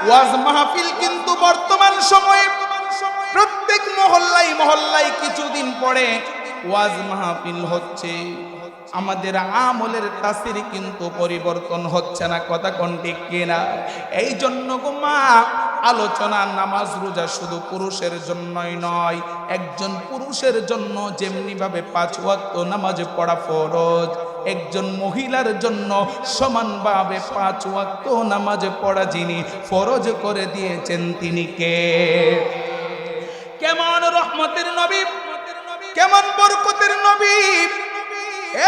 ওয়াজ মাহফিল কিন্তু বর্তমান সময়ে প্রত্যেক মহল্লায় মহল্লায় কিছুদিন পরে ওয়াজ মাহফিল হচ্ছে। আমাদের আমলের তাসির কিন্তু পরিবর্তন হচ্ছে না, কথা কোন ঠিক কিনা? এই জন্য গো মা, আলোচনা নামাজ রোজা শুধু পুরুষের জন্যই নয়, একজন পুরুষের জন্য যেমনি ভাবে 5 ওয়াক্ত নামাজ পড়া ফরজ, একজন মহিলার জন্য সমানভাবে 5 ওয়াক্ত নামাজ পড়া যিনি ফরজ করে দিয়েছেন তিনি কে? কেমন রহমতের নবী, কেমন বরকতের নবী!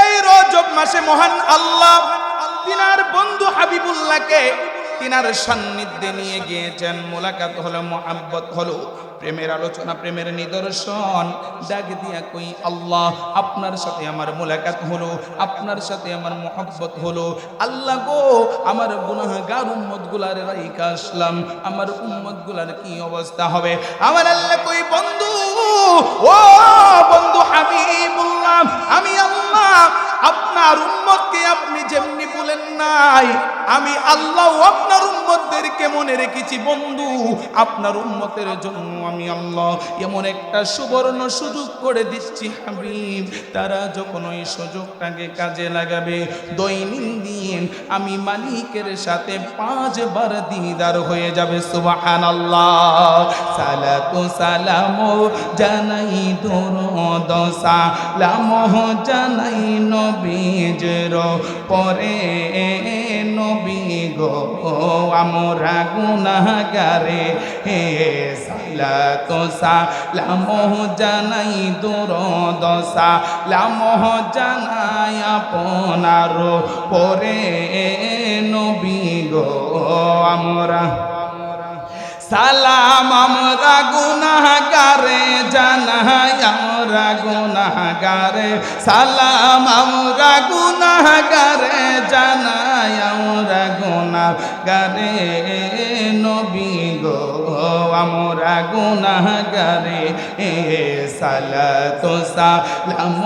এই রজব মাসে মহান আল্লাহ তিনার বন্ধু হাবিবুল্লাহকে তিনার সান্নিধ্যে নিয়ে গিয়েছেন। মোলাকাত হলো, মুহাব্বত হলো, প্রেমের আলোচনা, প্রেমের নিদর্শন। ডাক দিয়া কই, আল্লাহ আপনার সাথে আমার মোলাকাত হলো, আপনার সাথে আমার মুহাব্বত হলো। আল্লাহ গো, আমার গুনাহগার উম্মত গুলার রাইখা আসলাম, আমার উম্মত গুলার কি অবস্থা হবে? আমার আল্লাহ কই, বন্ধু, ও বন্ধু হাবিবুল্লাহ, আমি আল্লাহ আপনার উম্মতকে আপনি যেমনি বলেন নাই, আমি আল্লাহ আপনার উম্মতদেরকে মনে রেখেছি। বন্ধু, আপনার উম্মতের জন্য আমি আল্লাহ এমন একটা সুবর্ণ সুযোগ করে দিচ্ছি হাবিব, তারা যখন ওই সুযোগটাকে কাজে লাগাবে, দৈনন্দিন আমি মালিকের সাথে 5 বার দিদার হয়ে যাবে। সুবহানাল্লাহ। সালাতু সালাম জানাই দরুদ সালাম জানাই নবীজের পরে, নবী গো আমরা গুনাহগারে, হে সালাতু সালাম জানাই দরুদ সালাম জানাই আপনার পরে, নবী গো আমরা সালাম আমরা গুনাহগারে জানাই, আমরা গুনাহগারে সালাম আমরা গুনাহগারে জানাই, আমরা গুনাহগারে নবী গো আমরা গুনাহগারে, সালাতু সালাম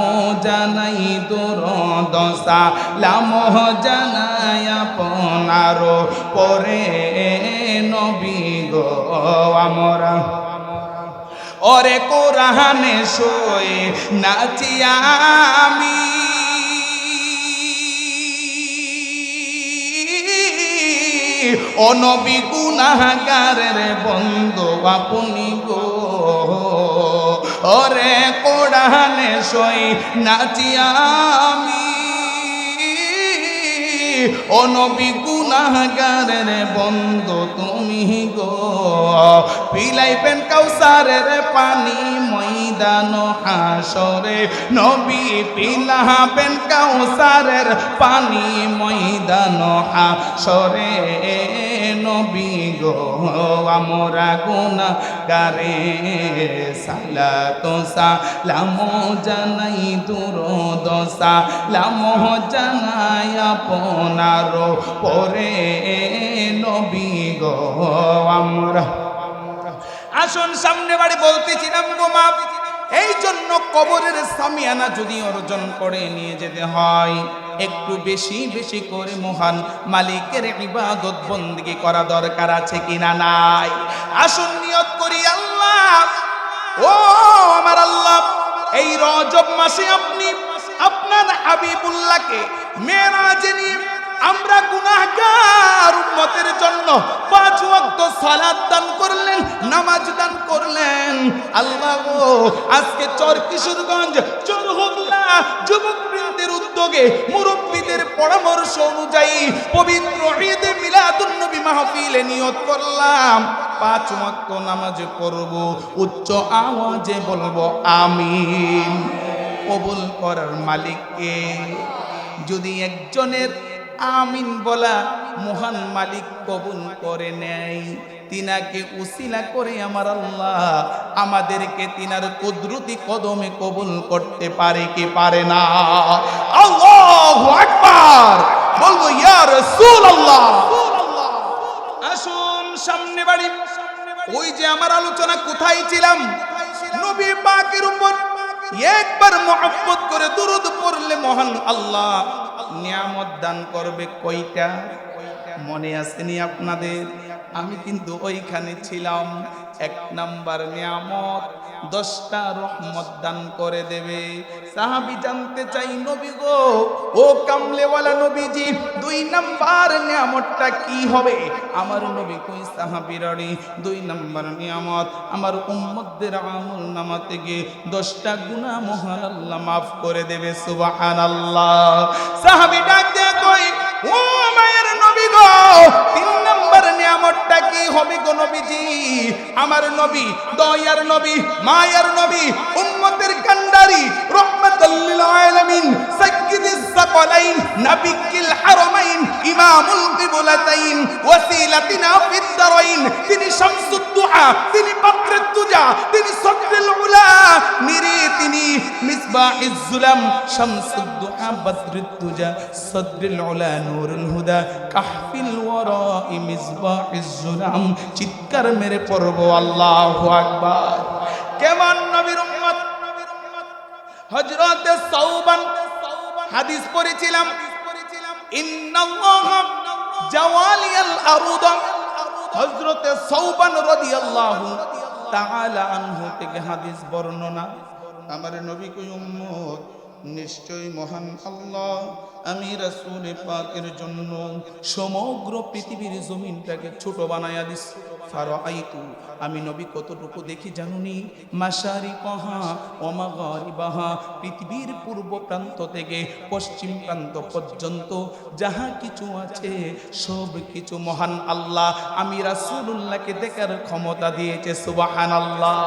জানাই দরুদ সালাম জানাই আপনার পরে, নবী গো আমরা। ওরে কোরআনে শোয়ে নাচি আমি, ও নবী গুনাহগারের বন্ধু আপনি গো, ওরে কোরআনে শোয়ে নাচি আমি, ও নবী গুনাহগারের বন্ধু তুমি গো, পিলাইবেন কাউসারের পানি ময়দান হাসরে, নবী পিলাবেন কাউসারের পানি ময়দান হাসরে, নবী গো আমরা গুনাহগারে সালাত সালাম জানাই দুরূদ সালাম জানাই আপনার পরে নবী গো আমরা। আসুন সামনে বাড়ি বলতেছিলাম গো মা, এই জন্য কবরের সামিয়ানা যদি অর্জন করে নিয়ে যেতে হয় একটু বেশি বেশি করে মহান মালিকের ইবাদত বন্দেগী করা দরকার আছে কিনা নাই? আসুন নিয়ত করি, আল্লাহ ও আমার আল্লাহ, এই রজব মাসে আপনি আপনার হাবিবুল্লাহকে মেরাজে নিয়ে আমরা গুনাহগার উম্মতের জন্য 5 ওয়াক্ত সালাত দান করলেন, নামাজ দান করলেন। আল্লাহ গো, আজকে চর কিশোরগঞ্জ চরহগলা যুবকবৃন্দের উদ্যোগে মুরব্বীদের পরামর্শ অনুযায়ী পবিত্র ঈদে মিলাদুন নবী মাহফিলে নিয়ত করলাম 5 ওয়াক্ত নামাজ পড়ব, উচ্চ আওয়াজে বলবো আমিন। কবুল করার মালিককে যদি একজনের আমিন বলা মহান মালিক কবুল করে নেয়, তিনাকে উসিলা করে আমার আল্লাহ আমাদেরকে তিনার কুদরতি কদমে কবুল করতে পারে কি পারে না? আল্লাহু আকবার, বলবো ইয়া রাসূলুল্লাহ। আসুন সামনে বাড়ি, ওই যে আমার আলোচনা কোথায় ছিলাম, নবী পাকের উপর একবার মুহাব্বত করে দুরূদ পড়লে মহান আল্লাহ নিয়ামত দান করবে কয়টা? মনে আসেনি আপনাদের? আমি কিন্তু ওইখানে ছিলাম। 1 নাম্বার নিয়ামত 10টা রহমত দান করে দেবে। সাহাবী জানতে চাই, নবী গো ও কামলেওয়ালা নবীজি 2 নাম্বার নিয়ামতটা কি হবে? আমার নবী কই সাহাবীরানি 2 নাম্বার নিয়ামত আমার উম্মতদের আমল নামা থেকে 10টা গুনাহ মহান আল্লাহ মাফ করে দেবে। সুবহানাল্লাহ। সাহাবী ডাক দিয়ে কই, ও মায়ের নবী গো 3 নাম্বার নিয়ামতটা কি হবে গো নবীজি? আমার নবী দয়ার নবী মায়ার নবী উম্মতের কান্ডারি রাহমাতুল লিল আলামিন সাইয়্যিদুস সাকালাইন নাবিয়ুল হারামাইন ইমামুল কিবলাতাইন ওয়াসিলাতিনা ফিদ দারাইন, তিনি শামসুদ দুহা, তিনি বকরুত তুজা, তিনি সদরুল উলা, তিনি মিসবাহিজ জুলাম, শামসুদ দুহা বদরুত তুজা, সদরুল উলা নূরুল হুদা, কাহফিল ওয়ারা মিসবাহিজ জুলাম। চিৎকার মেরে পড়ব আল্লাহু আকবার। কেমন নবীর উম্মত? হযরতে সাওবান হাদিস পড়েছিলাম, ইন্নাল্লাহা জাওয়ালিয়াল আরদ। হযরতে সাওবান রাদিয়াল্লাহু তাআলা আনহু থেকে হাদিস বর্ণনা, আমার নবী কই উম্মত নিশ্চয় মহান আল্লাহ আমি রাসূল পাকের জন্য সমগ্র পৃথিবীর জমিনটাকে ছোট বানায়া দিছি। ফারাআইতু, আমি নবী কতটুকু দেখি জানুনি? মাশারিকাহা ওয়া মাগারিবাহা, পৃথিবীর পূর্ব প্রান্ত থেকে পশ্চিম প্রান্ত পর্যন্ত যাহা কিছু আছে সব কিছু মহান আল্লাহ আমি রাসূলুল্লাহকে দেখার ক্ষমতা দিয়েছে। সুবহানাল্লাহ।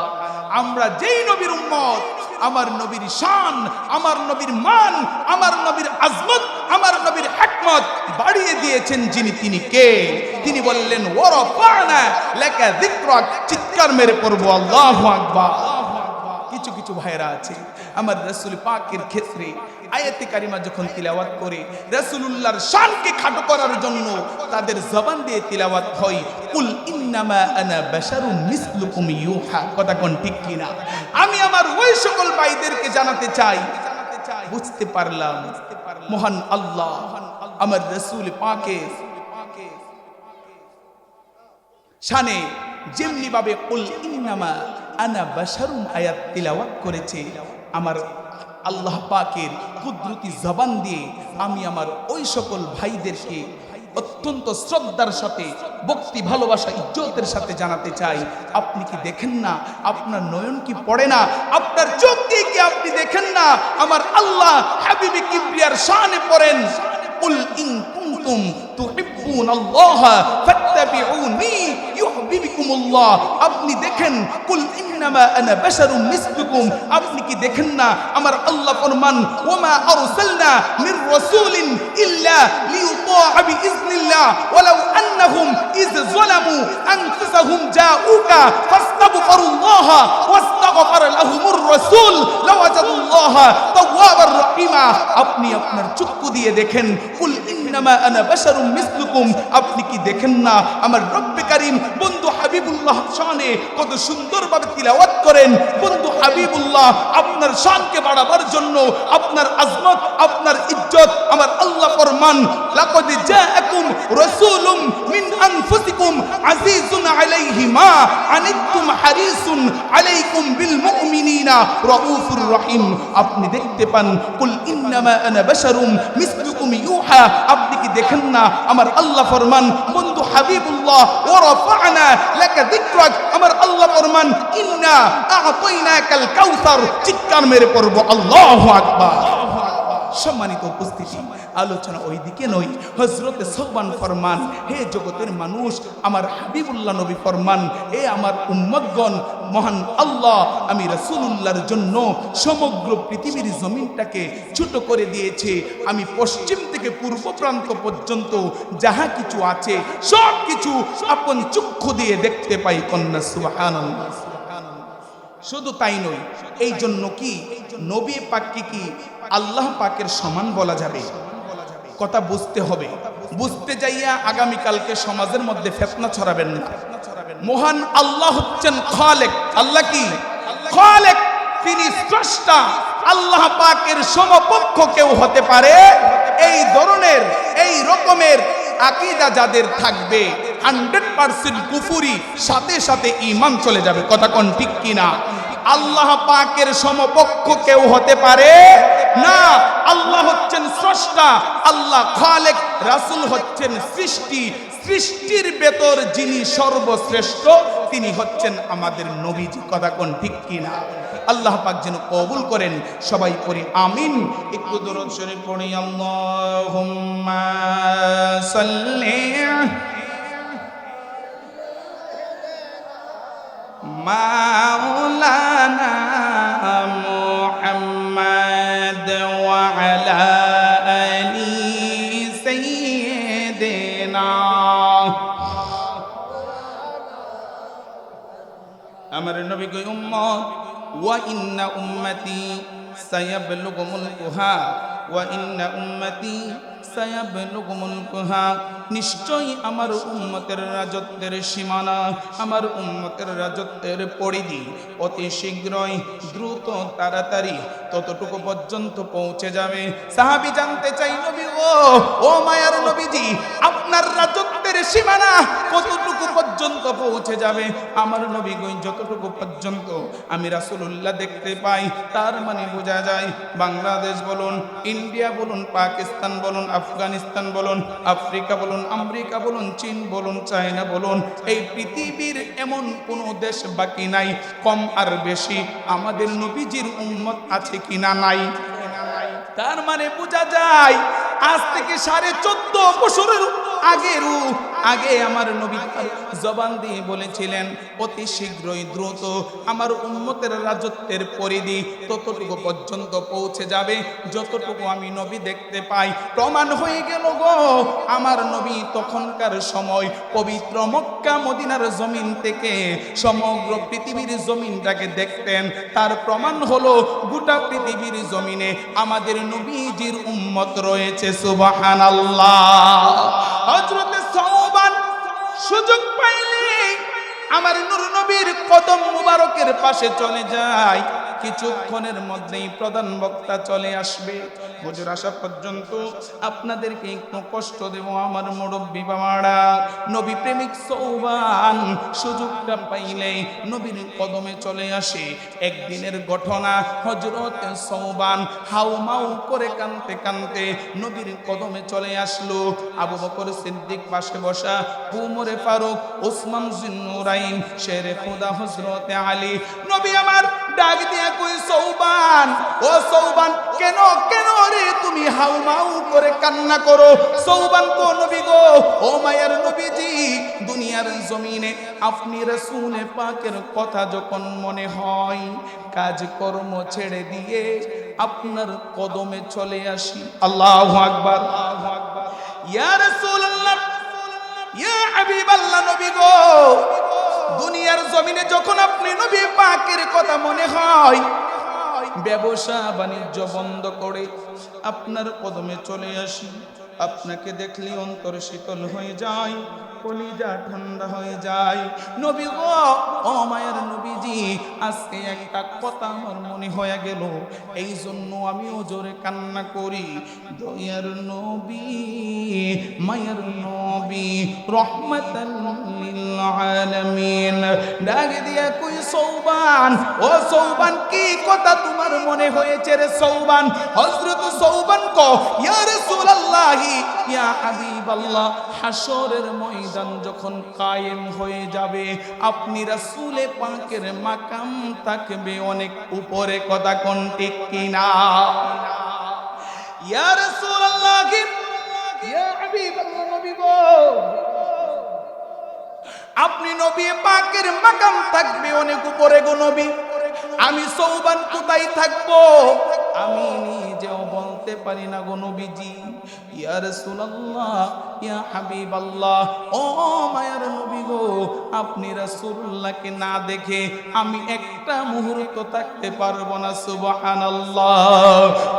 আমরা যেই নবীর উম্মত, আমার নবীর শান, আমার নবীর মান, আমার নবীর আজমত, আমার নবীর হিকমত বাড়িয়ে দিয়েছেন যিনি, তিনি কে? তিনি বললেন ওয়ারাফা'না লাকা যিকরাক। চিৎকার মেরে পড়ব আল্লাহু আকবার। কিছু কিছু ভাইরা আছে আমার রাসূল পাকের ক্ষেত্রে আয়াতে কারিমা যখন তিলাওয়াত করে রাসূলুল্লাহর শানকে খাটো করার জন্য তাদের জবান দিয়ে তিলাওয়াত হয়, কুল ইন্নামা আনা বাশারুম মিসলুকুম ইউহা। কথা কোন ঠিক কিনা? আমি আমার ওই সকল ভাইদেরকে জানাতে চাই, বুঝতে পারলাম মহান আল্লাহ আমার রাসূল পাকের শানে যেমনি ভাবে কুল ইন্নামা আনা বাশারুম আয়াত তিলাওয়াত করেছে, আমার আল্লাহ পাকের কুদরতি জবান দিয়ে আমি আমার ওই সকল ভাইদেরকে অত্যন্ত শ্রদ্ধার সাথে ভক্তি ভালোবাসা ইজ্জতের সাথে জানাতে চাই, আপনি কি দেখেন না? আপনার নয়ন কি পড়ে না? আপনার চোখ দিয়ে কি আপনি দেখেন না? আমার আল্লাহ হাবিবে কিবরিয়ার শানে পড়েন, কুল ইন কুনতুম তুহিব্বুনাল্লাহ ফাত্তাবিউনি ইউহিব্বুকুমুল্লাহ। আপনি দেখেন, কুল ইন্নামা আনা বাশারুম মিসলুকুম, আপনি কি দেখেন না আমার আল্লাহ ফরমান ওমা আরসালনা মির রাসূলিন ইল্লা লিইউতাআ বিইজনিল্লাহ ওয়ালাউ আন্নাহুম ইয যালামু আনফুসাহুম জাউকা ফাস্তাগফিরুল্লাহ ওয়াস্তাগফার লাহুমুর রাসূল লাওয়াজাদুল্লাহা তাওয়াবার রহিমা। আপনি আপনার চক্ষু দিয়ে দেখেন, কুল ইন্নামা আনা বাশারুম মিসলুকুম, আপনি কি দেখেন না আমার রব্বে কারীম বন্ধু হাবিবুল্লাহ শানে কত সুন্দরভাবে তিলাওয়াত করেন। বন্ধু হাবিবুল্লাহ আপনার শানকে বাড়াবার জন্য, আপনার আজমত, আপনার ইজ্জত আমার আল্লাহ ফরমান লাকাদ জাআকুম রাসূলুম মিন আনফুসিকুম আজিজুন আলাইহি মা আনিতুম হারিসুন আলাইকুম বিল মুমিনিনা রাউফুর রহিম। আপনি দেখতে পান কুল ইন্নামা আনা বাশারুম মিসলুকুম ইউহা, আপনি কি দেখেন না আমার আল্লাহ ফরমান বন্ধু হাবিবুল্লাহ ওয়া রাফা'না লাকা যিকরাক, আমার আল্লাহ ফরমান ইন্না আ'তাইনাকাল কাউসার, চিৎকার মেরে পড়ব আল্লাহু আকবার। সম্মানিত উপস্থিতি, আলোচনা ওই দিকে নয়। হযরতে সওবান ফরমান, হে জগতের মানুষ, আমার হাবিবুল্লাহ নবী ফরমান, হে আমার উম্মতগণ, মহান আল্লাহ আমি রাসূলুল্লাহর জন্য সমগ্র পৃথিবীর জমিনটাকে ছোট করে দিয়েছে। আমি পশ্চিম থেকে পূর্ব প্রান্ত পর্যন্ত যাহা কিছু আছে সব কিছু আপন চক্ষু দিয়ে দেখতে পাই। কন্যা সুবহানাল্লাহ। শুধু তাই নয়, এই জন্য কি নবী পাককে কি আল্লাহ পাকের সমান বলা যাবে? কথা বুঝতে হবে। বুঝতে যাইয়া আগামীকালকে সমাজের মধ্যে ফিতনা ছড়াবেন না। মহান আল্লাহ হচ্ছেন খালেক। আল্লাহ কি খালেক, তিনি স্রষ্টা। আল্লাহ পাকের সমকক্ষ কেউ হতে পারে, এই ধরনের এই রকমের আকীদা যাদের থাকবে 100% কুফরি, সাথে সাথে ঈমান চলে যাবে। কথা কোন ঠিক কিনা? আল্লাহ পাকের সমকক্ষ কেউ হতে পারে না। আল্লাহ হচ্ছেন স্রষ্টা, আল্লাহ খালেক, রাসূল হচ্ছেন সৃষ্টি। সৃষ্টির ভেতর যিনি সর্বশ্রেষ্ঠ তিনি হচ্ছেন আমাদের নবীজি। কথা কোন ঠিক কিনা? আল্লাহ পাক যেন কবুল করেন। সবাই পড়ি আমিন। একটু দরুদ শরীফ পড়ি। আল্লাহুম্মা সাল্লি মাওলানা মুহাম্মদ ওয়া আলা আলি সাইয়্যিদিনা। আমার নবী কই উম্মত ওয়া ইন্না উম্মতি সায়াবলুগু মুলকুহা ওয়া ইন্না উম্মতি সায়াবলুগু মুলকুহা, নিশ্চয়ই আমার উম্মতের রাজত্বের সীমানা, আমার উম্মতের রাজত্বের পরিধি অতি শীঘ্রই দ্রুত তাড়াতাড়ি ততটুকু পর্যন্ত পৌঁছে যাবে। সাহাবী জানতে চাই, নবী ও মায়ার নবীজি, আপনার রাজত্বের সীমানা কতটুকু পর্যন্ত পৌঁছে যাবে? আমার নবী কই যতটুকু পর্যন্ত আমি রাসূলুল্লাহ দেখতে পাই। তার মানে বোঝা যায় বাংলাদেশ বলুন, ইন্ডিয়া বলুন, পাকিস্তান বলুন, আফগানিস্তান বলুন, আফ্রিকা বলুন, আমেরিকা বলুন, চীন বলুন, চায়না বলুন, এই পৃথিবীর এমন কোন দেশ বাকি নাই কম আর বেশি আমাদের নবীজির উম্মত আছে কিনা? নাই। তার মানে বোঝা যায় আজ থেকে 14.5 বছরের আগে আমার নবী জবান দিয়ে বলেছিলেন অতি শীঘ্রই দ্রুত আমার উম্মতের রাজত্বের পরিধি ততটুকু পর্যন্ত পৌঁছে যাবে যতটুকু আমি নবী দেখতে পাই। প্রমাণ হয়ে গেল গো, আমার নবী তখনকার সময় পবিত্র মক্কা মদিনার জমিন থেকে সমগ্র পৃথিবীর জমিনটাকে দেখতেন। তার প্রমাণ হলো গোটা পৃথিবীর জমিনে আমাদের নবীজির উম্মত রয়েছে। সুবহানাল্লাহ। হযরতে সওবান সুযোগ পাইলে আমার নূর নবীর কদম মুবারকের পাশে চলে যায়। কিছুক্ষণের মধ্যেই প্রধান বক্তা চলে আসবে। হুজুর আসা পর্যন্ত আপনাদেরকে একটু কষ্ট দেব আমার মুরব্বী বাবারা। নবী প্রেমিক সওবান সুযোগটা পাইলে নবীর কদমে চলে আসে। একদিনের ঘটনা, হযরত সওবান হাউমাউ করে কাঁদতে কাঁদতে নবীর কদমে চলে আসলো। আবু বকর সিদ্দিক পাশে বসা, উমরে ফারুক, ওসমান জিন্নুরাইন, শেরে খুদা হযরত আলী। নবী আমার ডাক দিয়া কই, সওবান, ও সওবান, কেন কেন রে তুমি হাউমাউ করে কান্না করো। সৌবান কো নবী গো, ও মায়ার নবীজি, দুনিয়ার জমিনে আপনি রাসূল পাকের কথা যখন মনে হয়, কাজকর্ম ছেড়ে দিয়ে আপনার কদমে চলে আসি। আল্লাহু আকবার। ইয়া রাসূলুল্লাহ, ইয়া হাবিবাল্লাহ, নবী গো, দুনিয়ার জমিনে যখন আপনি নবী পাকের কথা মনে হয়, ব্যবসা বাণিজ্য বন্ধ করে আপনার কদমে চলে আসি। আপনাকে দেখলে অন্তর শীতল হয়ে যায়, কলিজা ঠান্ডা হয়ে যায়। নবী গো, ও মায়ের নবীজি, আজকে একটা কথা আমার মনে হয়ে গেল, এই জন্য আমিও জোরে কান্না করি। দয়ার নবী, মায়ের নবী, রহমাতাল লিল আলামিন, ডাক দিয়া কই সৌবান, ও সৌবান, কি কথা তোমার মনে হয়েছে রে সৌবান? হযরত সৌবান কো, ইয়া রাসূলুল্লাহ, ইয়া হাবিবাল্লাহ, হাসরের ময়দান যখন কায়েম হয়ে যাবে, আপনি রাসূলে পাকের মাকাম থাকবে অনেক উপরে। কথা কোন ঠিক কিনা? ইয়া রাসূলুল্লাহ, ইয়া হাবিবাল্লাহ, নবী গো, আপনি নবী পাকের মাকাম থাকবে অনেক উপরে গো নবী। আমি সৌবান কোথায় থাকবো আমি নিজেও বলতে পারি না গো নবীজি। ইয়া রাসূলুল্লাহ, ইয়া হাবিবাল্লাহ, ও মায়ার নবী গো, আপনি রাসূলুল্লাহকে না দেখে আমি একটা মুহূর্ত থাকতে পারবো না। সুবহানাল্লাহ।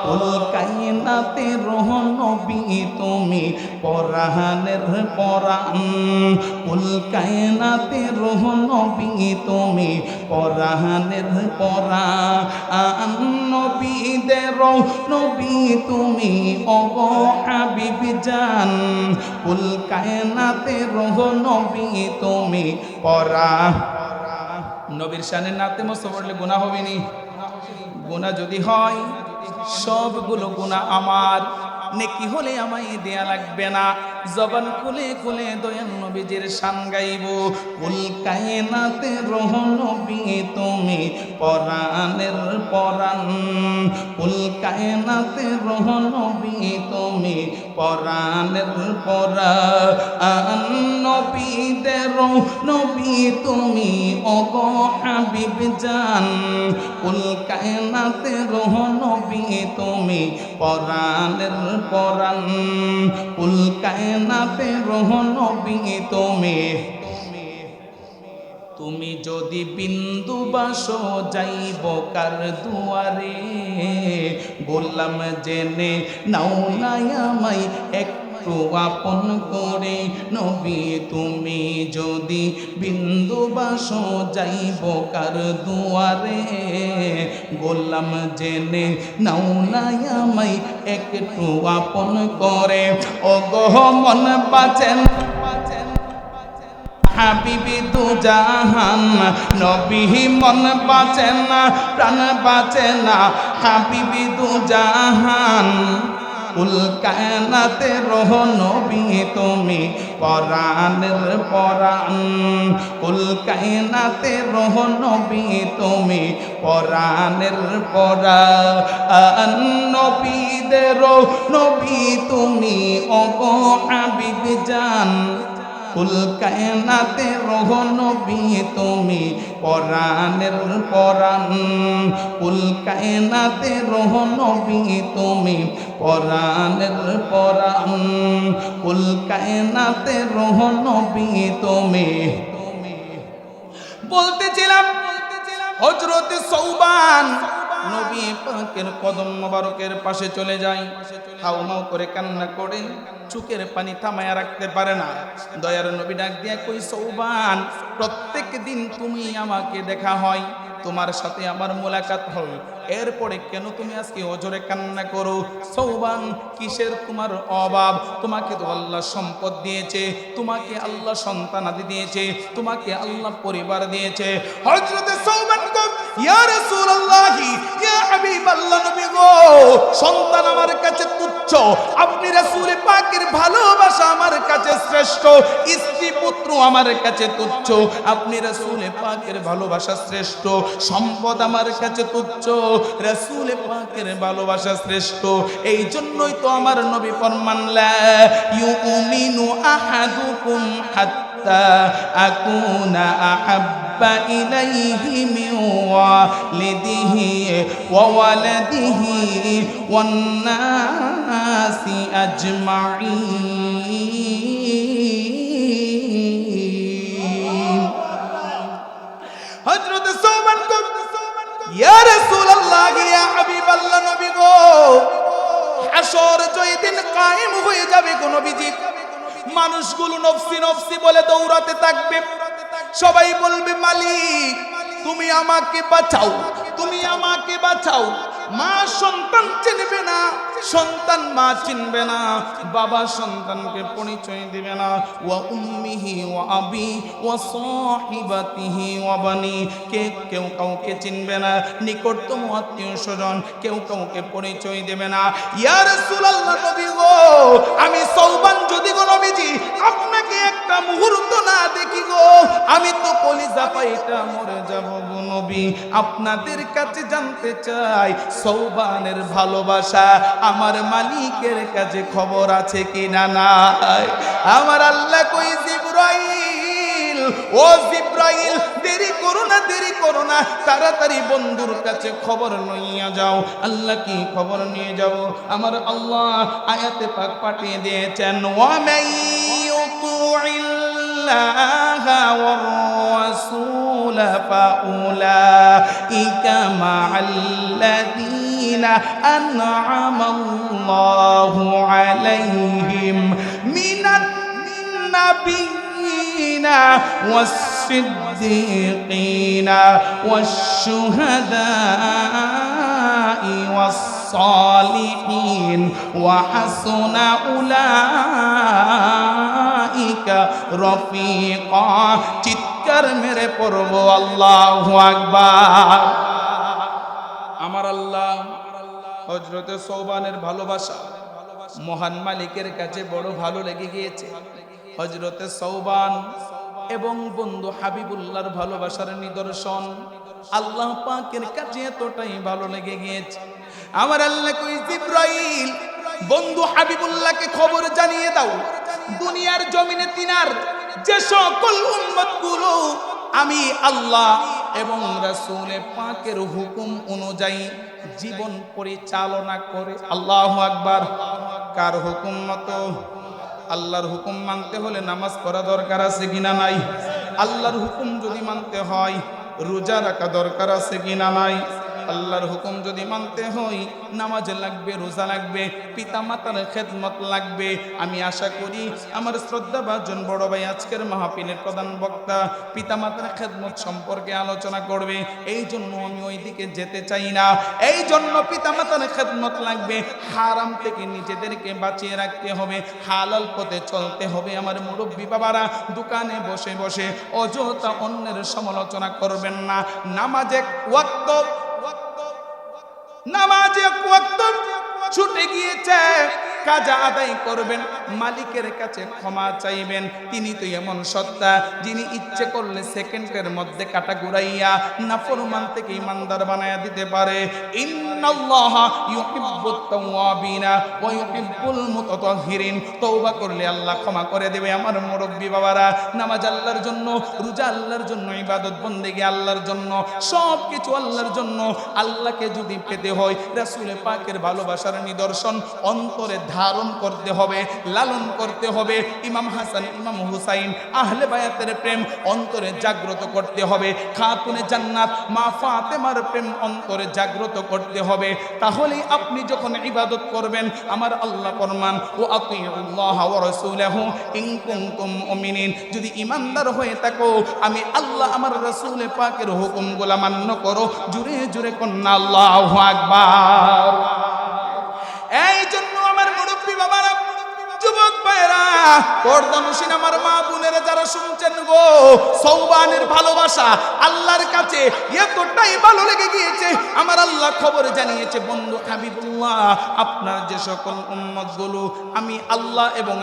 কুল কায়নাতের নবী তুমি পরানের পরান, কুল কায়নাতের নবী তুমি পরানের পরান, নবীদের নবী তুমি ওগো হাবিব জান, কুল কায়নাতের নবী তুমি পরান। নবীর শানে নাতে মস্ত পড়লে গুনাহ হবে নি? গুনাহ যদি হয়, সবগুলো গুনাহ আমার, নেকি হলে আমায় দেয়া লাগবে না। জবান খুলে খুলে দয়াল নবীজির শান গাইব। কুল কায়নাতের নবী তুমি পরানের পরান, কুল কায়নাতের নবী তুমি পরানের পরান, নবীদের নবী তুমি ওগো হাবিব জান, কুল কায়নাতের নবী তুমি পরানের পরান, কুল কায়নাতের নবী তুমি। তুমি যদি বিন্দু বাসো যাইব কার দুয়ারে, বললাম জেনে নাও না আমায় একটু আপন করে। নবী তুমি যদি বিন্দু বাসো যাইব কার দুয়ারে, বললাম জেনে নাও না আমায় একটু আপন করে। ও গো মন বাঁচেন হাবিবি দু জাহান, নবী মন বাঁচে না, প্রাণ বাঁচে না, হাবিবি দু জাহান, কুল কায়নাতের নবী তুমি পরানের পরান, কুল কায়নাতের নবী তুমি পরানের পরান, নবীদের নবী তুমি ওগো হাবিব জান, কুল কায়নাতের নবী তুমি পরানের পরান, কুল কায়নাতের নবী তুমি পরানের পরান, কুল কায়নাতের নবী তুমি। বলতেছিলাম হযরত সৌবান নবী পাকের কদম মোবারকের পাশে চলে যায়, হাউমাউ করে কান্না করে চোখের পানি থামায়া রাখতে পারে না। দয়ার নবী ডাক দিয়া কই সৌবান, প্রত্যেক দিন তুমি আমাকে দেখা হয়, তোমার সাথে আমার মোলাকাত হয়, এরপরে কেন তুমি আজকে অজরে কান্না করো? সৌবান, কিসের তোমার অভাব? তোমাকে তো আল্লাহ সম্পদ দিয়েছে, তোমাকে আল্লাহ সন্তানাদি দিয়েছে, তোমাকে আল্লাহ পরিবার দিয়েছে। হযরত সৌবান গো, ইয়া রাসূলুল্লাহ, ইয়া হাবিবাল্লাহ, নবী গো, সন্তান আমার কাছে তুচ্ছ, আপনি রাসূল পাকের ভালোবাসা আমার কাছে শ্রেষ্ঠ, স্ত্রী পুত্র আমার কাছে তুচ্ছ, আপনি রাসূল পাকের ভালোবাসা শ্রেষ্ঠ, সম্পদ আমার কাছে তুচ্ছ, রাসূল পাকের ভালোবাসা শ্রেষ্ঠ। এই জন্যই তো আমার নবী ফরমান লা ইউমিনু আহাদুকুম হাত্তা আকুনা আহাব্বা ইলাইহি মিন ওয়ালিদিহি ওয়া ওয়ালাদিহি ওয়ান নাসি আজমাইন। হযরত সৌবান কো ইয়া রাসূলুল্লাহ ইয়া হাবিবাল্লাহ, নবী গো হাসর যেদিন কায়েম হয়ে যাবে গো নবীজি, মানুষগুলো নফসি নফসি বলে দৌড়াতে থাকবে। সবাই বলবে মালিক তুমি আমাকে বাঁচাও, তুমি আমাকে বাঁচাও। মা সন্তান চিনবে না, সন্তান মা চিনবে না, বাবা সন্তানকে পরিচয় দিবে না। ওয়া উম্মিহি ওয়া আবি ওয়া সাহিবাতিহি ওয়া বানি, কেউ কাউকে চিনবে না, নিকটতম আত্মীয় স্বজন কেউ কাউকে পরিচয় দেবে না। ইয়া রাসূলুল্লাহ, নবী গো আমি সৌবান যদি গো নবীজি আপনাকে একটা মুহূর্ত না দেখি গো আমি তো কলিজা পাইটা মরে যাব গো নবী। আপনাদের কাছে জানতে চাই সৌবানের ভালোবাসা আমার মালিকের কাছে খবর আছে কি না নাই? আমার আল্লাহ কই জিবরাইল, ও জিবরাইল দেরি করো না, দেরি করো না, তাড়াতাড়ি বন্ধুর কাছে খবর নিয়ে যাও। আল্লাহ কি খবর নিয়ে যাব? আমার আল্লাহ আয়াতে পাক পাঠিয়ে দিয়েছেন ওয়া মাইয়ুতিল্লাহা ওয়ার রাসূল ফাউলাইকা মা'আল্লাযীনা আন'আমাল্লাহু আলাইহিম মিনান নাবিয়্যিনা ওয়াস-সিদ্দীকিনা ওয়াশ-শুহাদা'i ওয়াস-সালিহিন ওয়া হাসুনা উলাইকা রফিকা। চিৎকার মেরে পড়ব আল্লাহু আকবার। আমার আল্লাহ হযরতে সৌবানের ভালোবাসা মহান মালিকের কাছে বড় ভালো লেগে গিয়েছে। হযরতে সৌবান এবং বন্ধু হাবিবুল্লাহর ভালোবাসার নিদর্শন আল্লাহ পাকের কাছে এতটাই ভালো লেগে গিয়েছে। আমার আল্লাহ কই জিবরাইল বন্ধু হাবিবুল্লাহকে খবর জানিয়ে দাও দুনিয়ার জমিনে তিনার যে সকল উম্মতগুলো আমি আল্লাহ এবং রাসূল পাকের হুকুম অনুযায়ী জীবন পরিচালনা করে। আল্লাহু আকবার। কার হুকুম মতো? আল্লাহর হুকুম মানতে হলে নামাজ পড়া দরকার আছে কিনা নাই? আল্লাহর হুকুম যদি মানতে হয় রোজা রাখা দরকার আছে কিনা নাই? আল্লাহর হুকুম যদি মানতে হয় নামাজ লাগবে, রোজা লাগবে, পিতা মাতার খেদমত লাগবে। আমি আশা করি আমার শ্রদ্ধাভাজন বড় ভাই আজকের মাহফিলের প্রধান বক্তা পিতা মাতার খেদমত সম্পর্কে আলোচনা করবে। এই জন্য আমি ওই দিকে যেতে চাই না। এই জন্য পিতা মাতার খেদমত লাগবে, হারাম থেকে নিজেদেরকে বাঁচিয়ে রাখতে হবে, হালাল পথে চলতে হবে। আমার মুরব্বী বাবারা দোকানে বসে বসে অযথা অন্যের সমালোচনা করবেন না। নামাজ এক ওয়াক্ত ছুটে গিয়েছে, কাজা আদায় করবেন, মালিকের কাছে ক্ষমা চাইবেন। তিনি তো এমন সত্তা যিনি ইচ্ছে করলে সেকেন্ডের মধ্যে কাটা ঘুরাইয়া নাফরমান থেকে ইমানদার বানায়া দিতে পারে। ইন্নাল্লাহা ইউহিব্বুত তাওয়াবিনা ওয়া ইউহিব্বুল মুতাতাহহিরিন। তওবা করলে আল্লাহ ক্ষমা করে দেবে। আমার মুরব্বী বাবারা নামাজ আল্লাহর জন্য, রোজা আল্লাহর জন্য, ইবাদত বন্দেগী আল্লাহর জন্য, সব কিছু আল্লাহর জন্য। আল্লাহকে যদি পেতে হয় রাসূল পাকের ভালোবাসার নিদর্শন অন্তরে ধারণ করতে হবে, লালন করতে হবে। ইমাম হাসান, ইমাম হুসাইন, আহলে বায়াতের প্রেম অন্তরে জাগ্রত করতে হবে। খাতুনে জান্নাত মা ফাতেমার প্রেম অন্তরে জাগ্রত করতে হবে। তাহলেই আপনি যখন ইবাদত করবেন আমার আল্লাহ ফরমান ও আতিউল্লাহ ওয়া রাসূলাহু ইন কুনতুম মুমিনিন, যদি ঈমানদার হয়ে থাকো আমি আল্লাহ আমার রাসূল পাকের হুকুমগুলো মান্য করো। জুরে জুরে কন্না আল্লাহু আকবার। এই জন্য আমার মুরব্বী বাবারা, যুবক ভাইরা, পর্দানশীন আমার মা বোনেরা যারা শুনছেন গো, সৌবানের ভালোবাসা আল্লাহর কাছে এতটাই ভালো লেগে গিয়েছে। আমার আল্লাহ খবর জানিয়েছে বন্ধু হাবিবুল্লাহ আপনার যে সকল উম্মতগুলো আমি আল্লাহ এবং